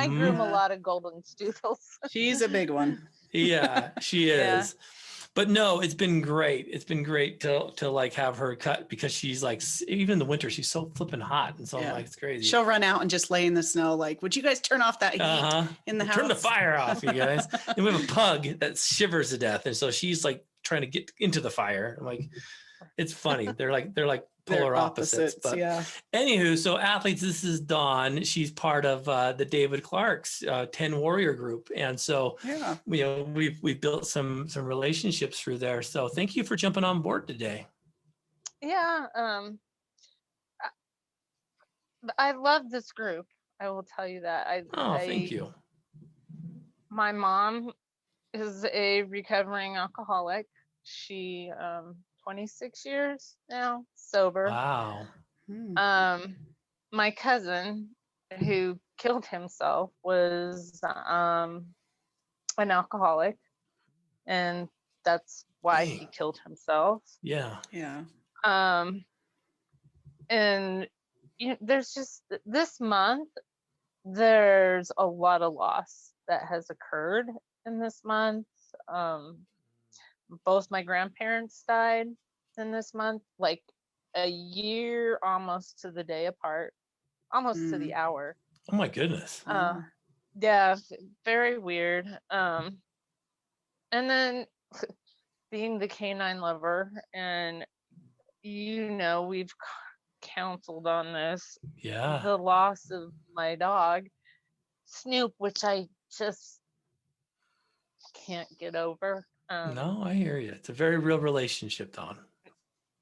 groom a lot of golden doodles. She's a big one. Yeah, she is. But no, it's been great. It's been great to like have her cut, because she's like, even in the winter, she's so flipping hot. And so I'm like, it's crazy. She'll run out and just lay in the snow. Like, would you guys turn off that heat in the house? Turn the fire off, you guys. And we have a pug that shivers to death. And so she's like trying to get into the fire. I'm like, it's funny. They're like polar opposites. But anywho, so athletes, this is Dawn. She's part of the David Clark's 10 Warrior group. And so we've built some relationships through there. So thank you for jumping on board today. Yeah. I love this group. I will tell you that. Thank you. My mom is a recovering alcoholic. She 26 years now sober. Wow. My cousin who killed himself was an alcoholic, and that's why he killed himself. Yeah. And there's just this month, there's a lot of loss that has occurred in this month. Both my grandparents died in this month, like a year almost to the day apart, almost to the hour. Oh my goodness. Yeah, very weird. And then being the canine lover, and we've counseled on this. Yeah. The loss of my dog, Snoop, which I just can't get over. No, I hear you. It's a very real relationship, Dawn.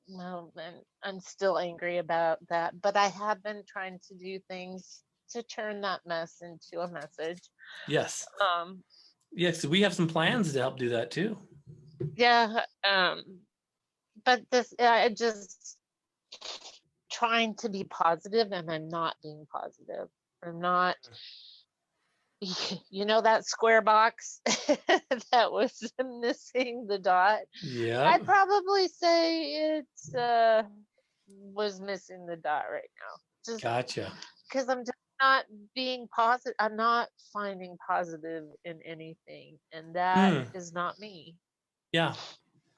No, and I'm still angry about that, but I have been trying to do things to turn that mess into a message. Yes. Yes, we have some plans to help do that too. Yeah. But I just trying to be positive, and I'm not being positive. I'm not. That square box that was missing the dot. Yeah. I'd probably say it was missing the dot right now. Gotcha. Because I'm just not being positive. I'm not finding positive in anything, and that is not me. Yeah.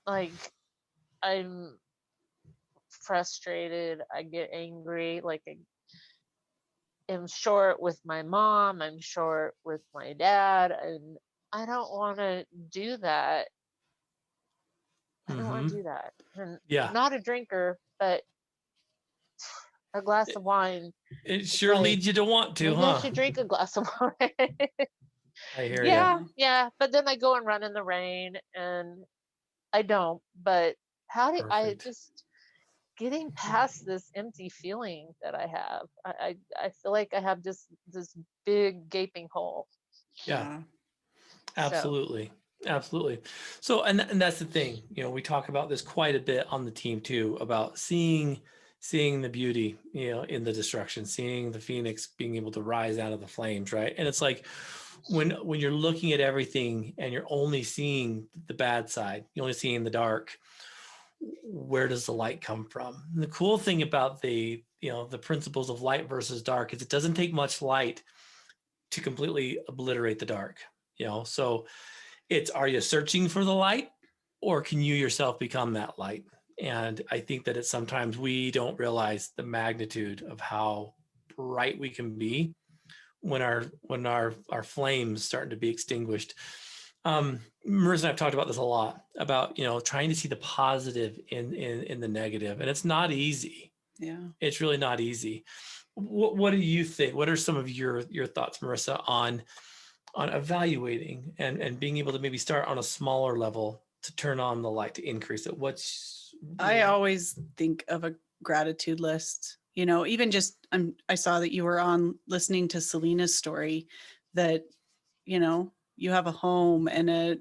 Like, I'm frustrated. I get angry. Like, I'm short with my mom. I'm short with my dad, and I don't want to do that. I don't want to do that. And I'm not a drinker, but a glass of wine. It sure leads you to want to, maybe I should drink a glass of wine. I hear you. Yeah. But then I go and run in the rain, and I don't. But how do I just getting past this empty feeling that I have? I feel like I have just this big gaping hole. Yeah. Absolutely. Absolutely. So, and that's the thing, we talk about this quite a bit on the team too, about seeing the beauty, in the destruction, seeing the phoenix being able to rise out of the flames. Right. And it's like, when you're looking at everything and you're only seeing the bad side, you're only seeing the dark, where does the light come from? And the cool thing about the principles of light versus dark is it doesn't take much light to completely obliterate the dark. So it's, are you searching for the light, or can you yourself become that light? And I think that it's sometimes we don't realize the magnitude of how bright we can be when our flames starting to be extinguished. Marissa and I've talked about this a lot, about, trying to see the positive in the negative, and it's not easy. Yeah. It's really not easy. What do you think? What are some of your thoughts, Marissa, on evaluating and being able to maybe start on a smaller level to turn on the light, to increase it? I always think of a gratitude list, even just, I saw that you were on listening to Selena's story, that, you have a home and a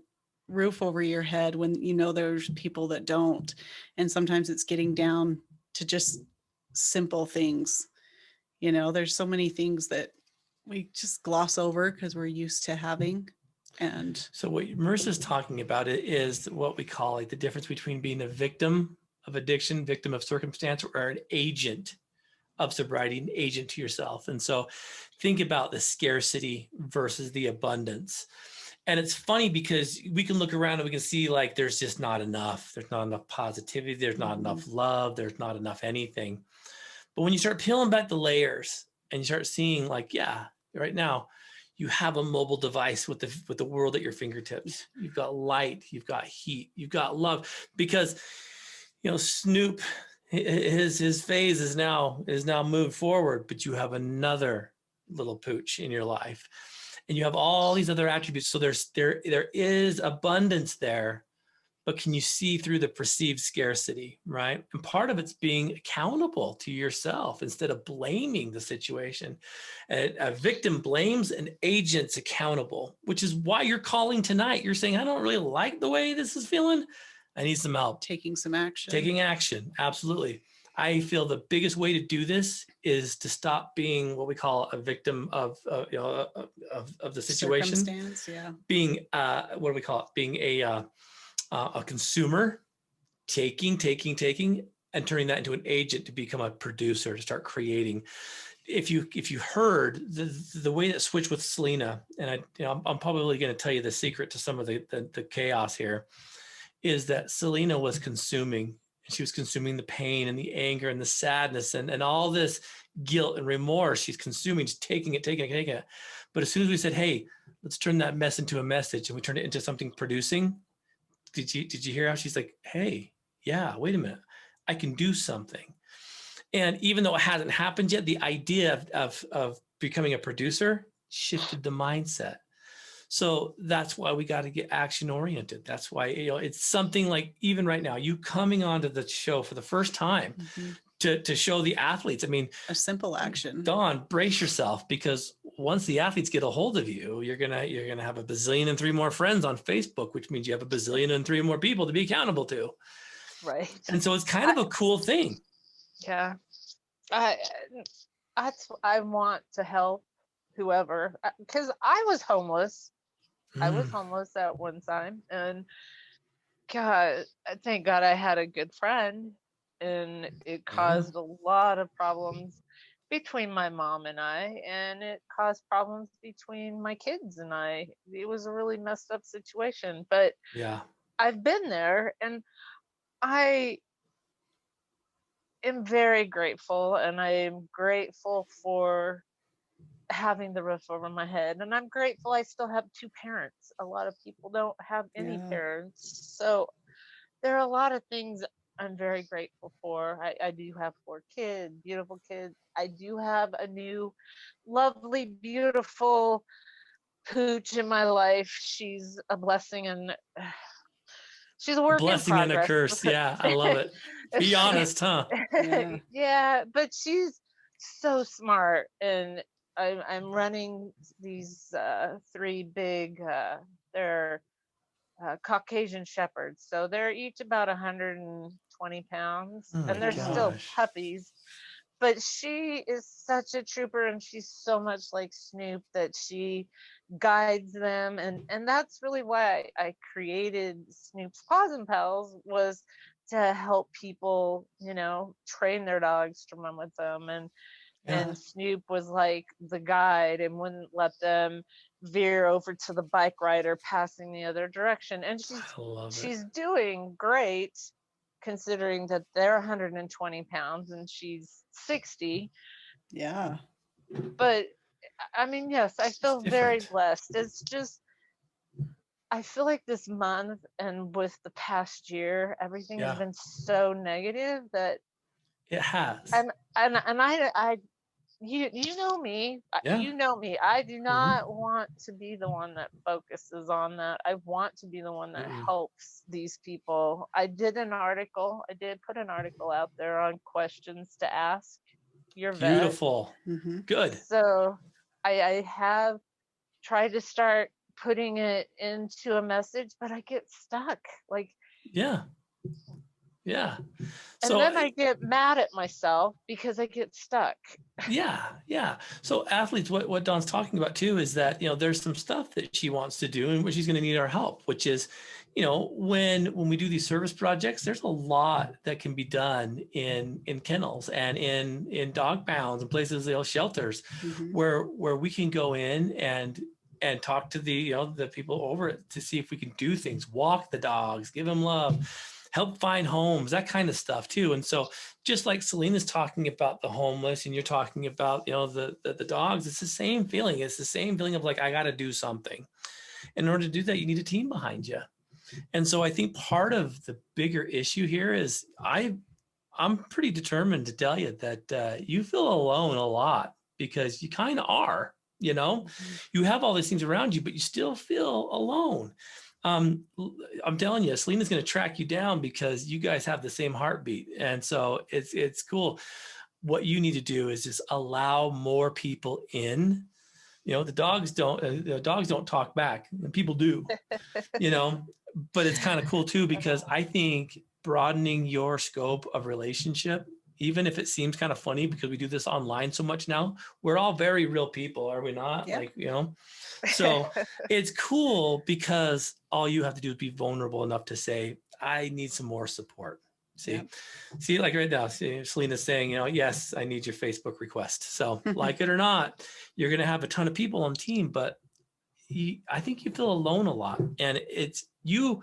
roof over your head when, there's people that don't. And sometimes it's getting down to just simple things. There's so many things that we just gloss over because we're used to having. And so what Marissa's talking about is what we call like the difference between being a victim of addiction, victim of circumstance, or an agent of sobriety, an agent to yourself. And so think about the scarcity versus the abundance. And it's funny because we can look around and we can see like there's just not enough. There's not enough positivity. There's not enough love. There's not enough anything. But when you start peeling back the layers and you start seeing like, yeah, right now you have a mobile device with the world at your fingertips. You've got light, you've got heat, you've got love. Because, Snoop, his phase is now moved forward, but you have another little pooch in your life, and you have all these other attributes. So there is abundance there, but can you see through the perceived scarcity, right? And part of it's being accountable to yourself instead of blaming the situation. A victim blames, an agent's accountable, which is why you're calling tonight. You're saying, I don't really like the way this is feeling. I need some help. taking some action. Taking action, absolutely. I feel the biggest way to do this is to stop being what we call a victim of the situation. Circumstance, yeah. Being what do we call it? Being a consumer, taking, and turning that into an agent to become a producer, to start creating. If you heard the way that switched with Selena, and I'm probably going to tell you the secret to some of the chaos here, is that Selena was consuming. She was consuming the pain and the anger and the sadness and all this guilt and remorse. She's consuming, just taking it. But as soon as we said, hey, let's turn that mess into a message, and we turned it into something producing, did you hear how she's like, hey, yeah, wait a minute, I can do something. And even though it hasn't happened yet, the idea of becoming a producer shifted the mindset. So that's why we got to get action oriented. That's why, it's something like, even right now, you coming onto the show for the first time to show the athletes. I mean, a simple action. Dawn, brace yourself, because once the athletes get a hold of you, you're gonna have a bazillion and 3 more friends on Facebook, which means you have a bazillion and 3 more people to be accountable to. Right. And so it's kind of a cool thing. Yeah. I want to help whoever, because I was homeless. I was homeless at one time, and God, thank God I had a good friend, and it caused a lot of problems between my mom and I, and it caused problems between my kids and I. It was a really messed up situation, but yeah, I've been there, and I am very grateful, and I am grateful for having the roof over my head, and I'm grateful I still have 2 parents. A lot of people don't have any parents, so there are a lot of things I'm very grateful for. I do have 4 kids, beautiful kids. I do have a new lovely, beautiful pooch in my life. She's a blessing, and she's a work in blessing and a progress. curse. Yeah, I love it. Be honest, huh? Yeah. But she's so smart, and I'm running these 3 big they're Caucasian shepherds, so they're each about 120 pounds, and they're still puppies. But she is such a trooper, and she's so much like Snoop that she guides them, and that's really why I created Snoop's Paws and Pals, was to help people, train their dogs to run with them. And Snoop was like the guide and wouldn't let them veer over to the bike rider passing the other direction. And she's doing great, considering that they're 120 pounds and she's 60. Yeah. But I mean, yes, I feel very blessed. It's just I feel like this month and with the past year, everything has been so negative that it has. And I you know me, you know me. I do not want to be the one that focuses on that. I want to be the one that helps these people. I did put an article out there on questions to ask your vet. Beautiful. Good. So I have tried to start putting it into a message, but I get stuck. Like, yeah. And then I get mad at myself because I get stuck. Yeah. So athletes, what Dawn's talking about too is that, there's some stuff that she wants to do and which she's going to need our help, which is, when we do these service projects, there's a lot that can be done in kennels and in dog pounds and places, shelters where we can go in and talk to the people over it to see if we can do things, walk the dogs, give them love, help find homes, that kind of stuff too. And so just like Selena's talking about the homeless and you're talking about, the dogs, it's the same feeling. It's the same feeling of like, I got to do something. In order to do that, you need a team behind you. And so I think part of the bigger issue here is I'm pretty determined to tell you that you feel alone a lot because you kind of are, you have all these things around you, but you still feel alone. I'm telling you, Selena's going to track you down because you guys have the same heartbeat. And so it's cool. What you need to do is just allow more people in. The dogs don't talk back, and people do, but it's kind of cool too, because I think broadening your scope of relationship, even if it seems kind of funny because we do this online so much now, we're all very real people, are we not? Yeah. Like, so it's cool because all you have to do is be vulnerable enough to say, I need some more support. See, like right now, Selena's saying, yes, I need your Facebook request. So like it or not, you're going to have a ton of people on the team, but I think you feel alone a lot. And it's you,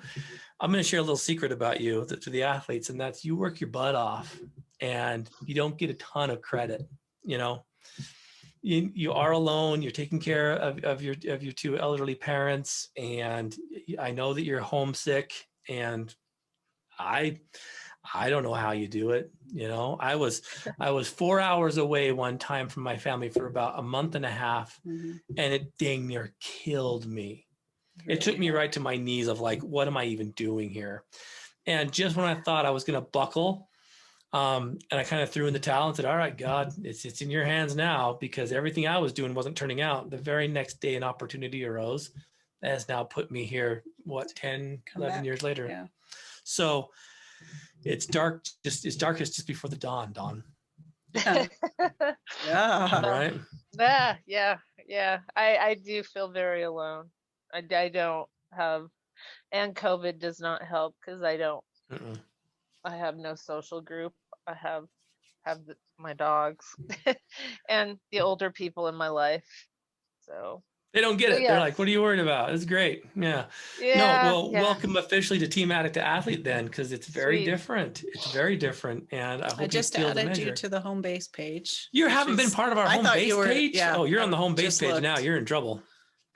I'm going to share a little secret about you to the athletes, and that's you work your butt off and you don't get a ton of credit. You are alone. You're taking care of your two elderly parents, and I know that you're homesick. And I don't know how you do it. I was 4 hours away one time from my family for about a month and a half, and it dang near killed me. It took me right to my knees of like, what am I even doing here? And just when I thought I was going to buckle, and I kind of threw in the towel and said, all right, God, it's in your hands now, because everything I was doing wasn't turning out. The very next day, an opportunity arose that has now put me here, 11 years later. Yeah. So it's dark, it's darkest just before the dawn. Yeah. Right. Yeah. I do feel very alone. I don't have, and COVID does not help because I don't. I have no social group. I have my dogs and the older people in my life. So they don't get it. Yeah. They're like, what are you worried about? It's great. Yeah. Welcome officially to Team Addict to Athlete then, because it's very different. It's very different. And I hope I just you feel added the you measure. to the home base page. You haven't been part of our home base page? Yeah, oh, you're on the home base just page looked. now. You're in trouble.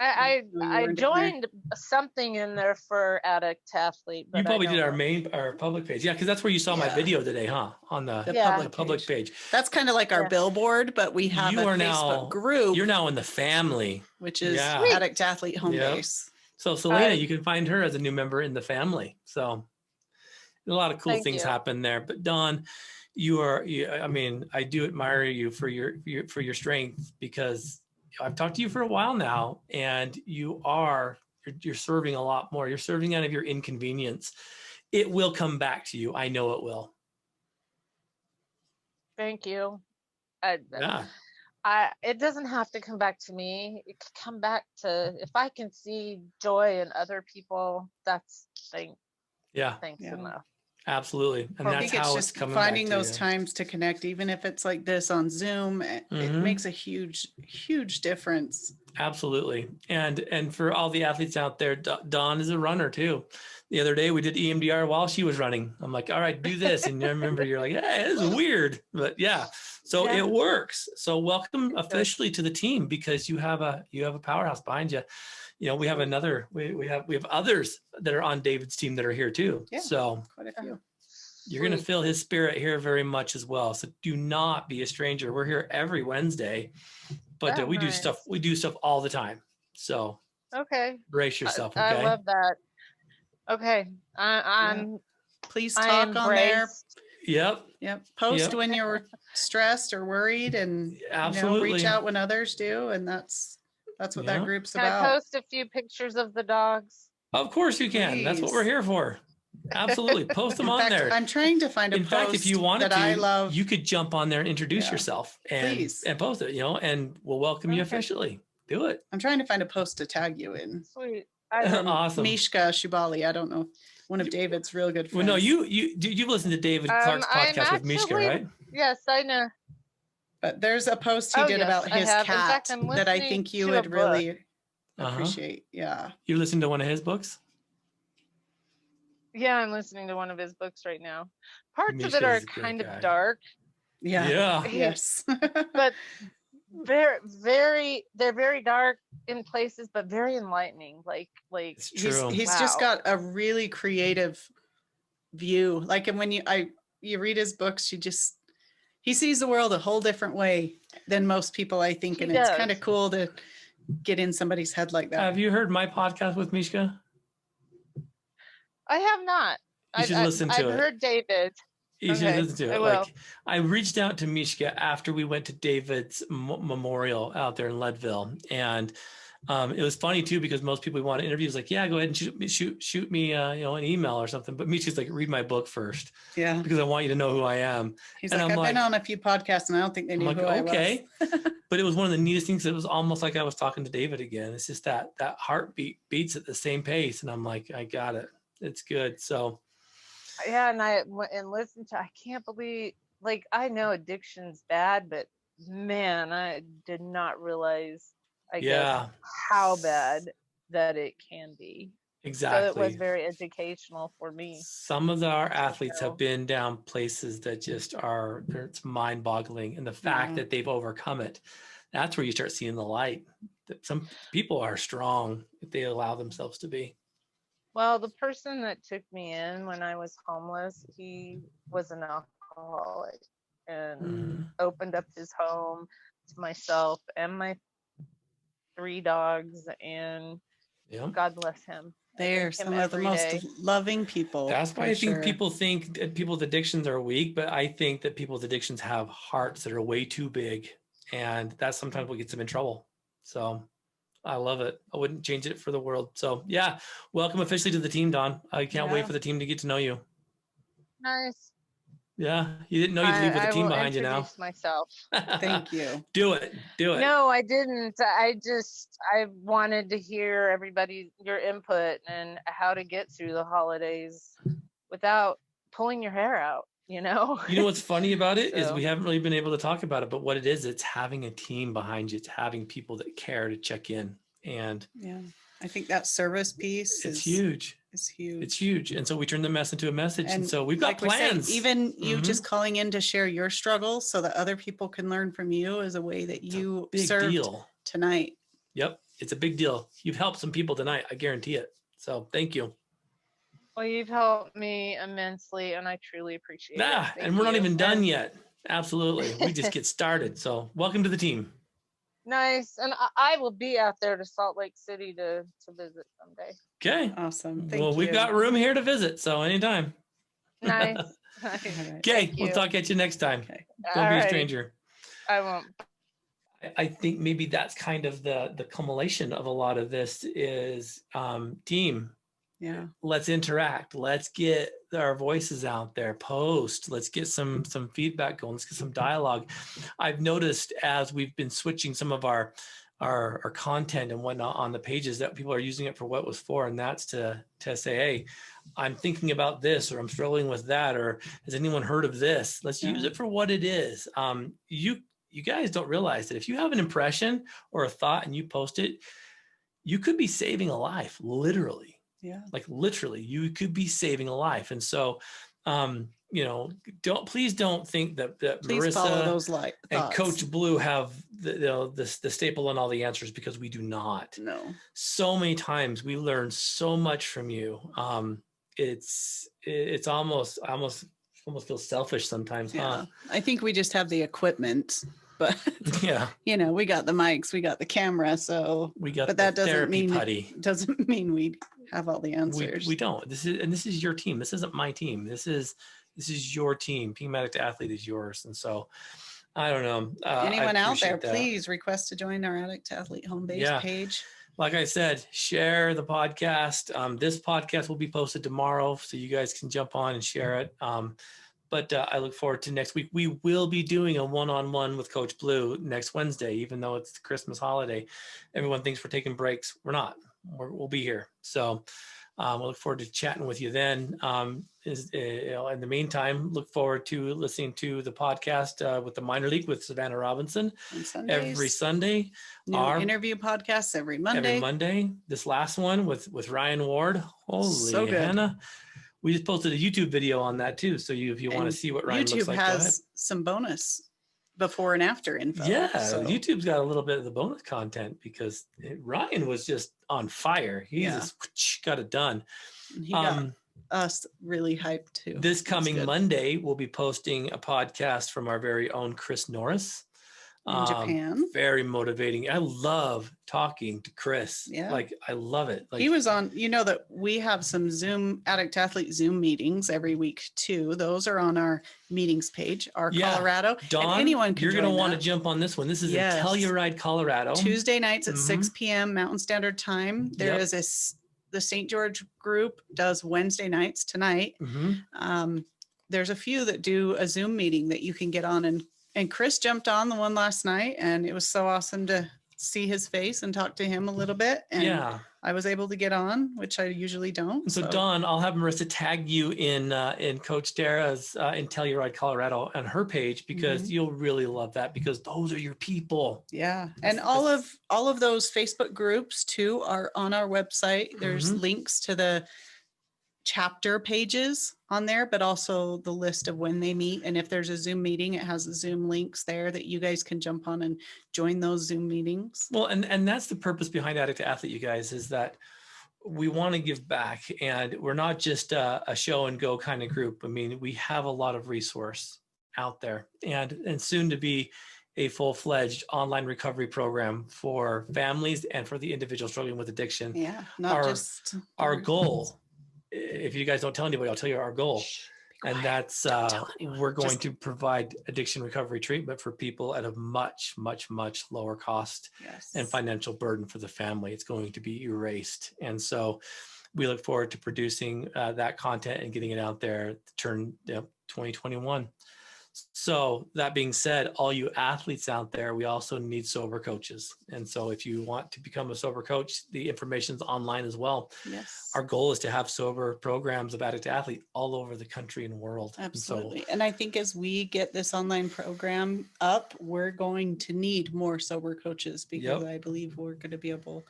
I joined something in there for Addict II Athlete. But you probably did our public page. Yeah, because that's where you saw my video today, huh? On the public page. That's kind of like our billboard, but we have a Facebook group. You're now in the family. Which is Addict Athlete Home Base. So Selena, you can find her as a new member in the family. So a lot of cool things happen there. But Dawn, I do admire you for your strength, because I've talked to you for a while now, and you're serving a lot more. You're serving out of your inconvenience. It will come back to you. I know it will. Thank you. It doesn't have to come back to me. It can come back to, if I can see joy in other people, that's thanks enough. Absolutely. And that's how it's coming back to finding those times to connect, even if it's like this on Zoom, it makes a huge, huge difference. Absolutely. And for all the athletes out there, Dawn is a runner too. The other day we did EMDR while she was running. I'm like, all right, do this. And I remember you're like, yeah, this is weird, but so it works. So welcome officially to the team, because you have a powerhouse behind you. we have we have others that are on David's team that are here too. Yeah. So Quite a few. you're going to feel his spirit here very much as well. So do not be a stranger. We're here every Wednesday, but we do stuff all the time. So Okay. brace yourself. Okay. I love that. Okay. I'm Please talk on there. Yep. Post when you're stressed or worried, and absolutely reach out when others do. And that's what that group's Can about. I post a few pictures of the dogs? Of course you can. That's what we're here for. Absolutely. Post them on there. I'm trying to find a post. In fact, if you wanted I to, love, you could jump on there and introduce yourself and post it, and we'll welcome you officially. Do it. I'm trying to find a post to tag you in. Sweet. Awesome. Mishka Shubali. I don't know. One of David's real good friends. Well, no, you've listened to David Clark's podcast with Mishka, right? Yes, I know. But there's a post he did about his cat that I think you would really appreciate. Yeah. You listened to one of his books? Yeah, I'm listening to one of his books right now. Parts of it are kind of dark. Yeah. Yes. But they're very dark in places, but very enlightening. Like he's just got a really creative view. Like, and when you read his books, he sees the world a whole different way than most people, I think. And it's kind of cool to get in somebody's head like that. Have you heard my podcast with Mishka? I have not. You should listen to it. I've heard David. You should listen to it. I will. I reached out to Mishka after we went to David's memorial out there in Leadville, and it was funny too because most people we want to interview was like, yeah, go ahead and shoot me an email or something. But Mishka's like, read my book first, because I want you to know who I am. He's like, I've been on a few podcasts and I don't think they knew who I was. But it was one of the neatest things. It was almost like I was talking to David again. It's just that heartbeat beats at the same pace, and I'm like, I got it. It's good. So. Yeah, and I listened to. I can't believe. Like, I know addiction's bad, but man, I did not realize. I guess how bad that it can be. Exactly. So it was very educational for me. Some of our athletes have been down places that just it's mind-boggling, and the fact that they've overcome it, that's where you start seeing the light. That some people are strong if they allow themselves to be. Well, the person that took me in when I was homeless, he was an alcoholic and opened up his home to myself and my 3 dogs, and God bless him. They're some of the most loving people. That's why I think people think that people with addictions are weak, but I think that people with addictions have hearts that are way too big, and that's sometimes what gets them in trouble. So I love it. I wouldn't change it for the world. So yeah, welcome officially to the team, Dawn. I can't wait for the team to get to know you. Nice. Yeah, you didn't know you'd leave with the team behind you now. Myself. Thank you. Do it. No, I didn't. I wanted to hear your input and how to get through the holidays without pulling your hair out. You know what's funny about it is we haven't really been able to talk about it, but what it is, it's having a team behind you. It's having people that care to check in. And I think that service piece is huge. It's huge. It's huge. And so we turn the mess into a message. And so we've got plans. Even you just calling in to share your struggles so that other people can learn from you is a way that you served tonight. Yep. It's a big deal. You've helped some people tonight. I guarantee it. So thank you. Well, you've helped me immensely, and I truly appreciate it. And we're not even done yet. Absolutely. We just get started. So welcome to the team. Nice. And I will be out there to Salt Lake City to visit someday. Okay. Awesome. Well, we've got room here to visit, so anytime. Nice. Okay. We'll talk at you next time. Okay. Don't be a stranger. I won't. I think maybe that's kind of the culmination of a lot of this is team. Yeah. Let's interact. Let's get our voices out there. Post. Let's get some feedback going. Let's get some dialogue. I've noticed as we've been switching some of our content and whatnot on the pages that people are using it for what it was for, and that's to say, hey, I'm thinking about this, or I'm struggling with that, or has anyone heard of this? Let's use it for what it is. You guys don't realize that if you have an impression or a thought and you post it, you could be saving a life, literally. Yeah. Like literally, you could be saving a life. And so please don't think that Please follow Marissa those and thoughts. Coach Blue have the staple and all the answers, because we do not. No. So many times we learn so much from you. It's almost feels selfish sometimes, Yeah. huh? I think we just have the equipment, but Yeah, we got the mics, we got the camera, so we got but the that therapy putty. doesn't mean we have all the answers. We don't. This is your team. This isn't my team. This is your team. Team Addict Athlete is yours. And so I don't know. Anyone out there, that. please request to join our Addict Athlete home base page. Like I said, share the podcast. This podcast will be posted tomorrow, so you guys can jump on and share it. But I look forward to next week. We will be doing a one-on-one with Coach Blue next Wednesday, even though it's the Christmas holiday. Everyone thinks we're taking breaks. We're not. We'll be here. So we'll look forward to chatting with you then. In the meantime, look forward to listening to the podcast with the minor league with Savannah Robinson every Sunday. New interview podcasts every Monday. This last one with Ryan Ward. Holy so good. Hannah. We just posted a YouTube video on that too. So if you want to see what Ryan looks like, YouTube has some bonus before and after info. Yeah, so YouTube's got a little bit of the bonus content, because Ryan was just on fire. He just got it done. He got us really hyped too. This coming Monday, we'll be posting a podcast from our very own Chris Norris. In Japan. Very motivating. I love talking to Chris. Yeah. Like, I love it. Like, he was on, that we have some Addict Athlete Zoom meetings every week too. Those are on our meetings page, our Colorado. Dawn, and anyone can you're going to want to jump on this one. This is in Telluride, Colorado. Tuesday nights at 6 p.m. Mountain Standard Time. There is the St. George group does Wednesday nights tonight. There's a few that do a Zoom meeting that you can get on, and Chris jumped on the one last night, and it was so awesome to see his face and talk to him a little bit. And I was able to get on, which I usually don't. So Dawn, I'll have Marissa tag you in Coach Dara's in Telluride, Colorado, on her page, because you'll really love that, because those are your people. Yeah. And all of those Facebook groups too are on our website. There's links to the chapter pages on there, but also the list of when they meet. And if there's a Zoom meeting, it has the Zoom links there that you guys can jump on and join those Zoom meetings. Well, and that's the purpose behind Addict to Athlete, you guys, is that we want to give back, and we're not just a show and go kind of group. I mean, we have a lot of resource out there, and soon to be a full-fledged online recovery program for families and for the individual struggling with addiction. Yeah, not just our goal. If you guys don't tell anybody, I'll tell you our goal. And that's we're going to provide addiction recovery treatment for people at a much, much, much lower cost and financial burden for the family. It's going to be erased. And so we look forward to producing that content and getting it out there to turn 2021. So that being said, all you athletes out there, we also need sober coaches. And so if you want to become a sober coach, the information's online as well. Yes. Our goal is to have sober programs of Addict to Athlete all over the country and world. Absolutely. And I think as we get this online program up, we're going to need more sober coaches, because I believe we're going to be able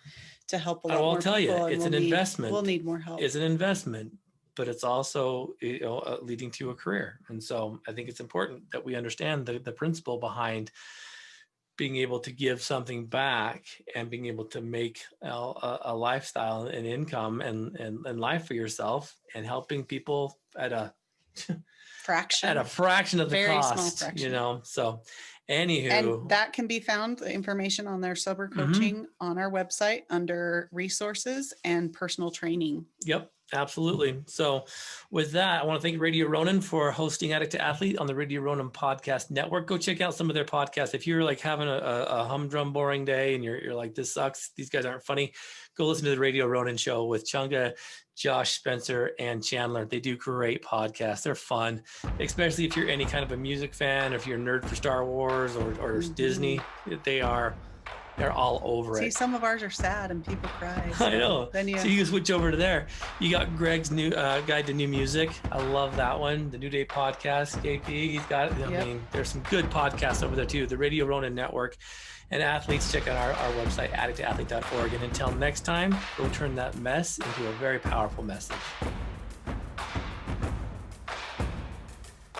to help a lot more people. I'll tell you, it's an investment. We'll need more help. It's an investment, but it's also leading to a career. And so I think it's important that we understand the principle behind being able to give something back and being able to make a lifestyle and income and life for yourself, and helping people at a fraction of the very cost, small fraction. So anywho. And that can be found, the information on their sober coaching on our website under resources and personal training. Yep. Absolutely. So with that, I want to thank Radio Ronan for hosting Addict to Athlete on the Radio Ronan Podcast Network. Go check out some of their podcasts. If you're like having a humdrum, boring day and you're like, this sucks, these guys aren't funny, go listen to the Radio Ronan Show with Chunga, Josh, Spencer, and Chandler. They do great podcasts. They're fun, especially if you're any kind of a music fan, or if you're a nerd for Star Wars or Disney. They're all over it. See, some of ours are sad and people cry. So I know. So you can switch over to there. You got Greg's new guide to new music. I love that one. The New Day podcast, KP, he's got it. I mean, there's some good podcasts over there too. The Radio Ronan Network. And athletes, check out our website, addictathlete.org. And until next time, go turn that mess into a very powerful message.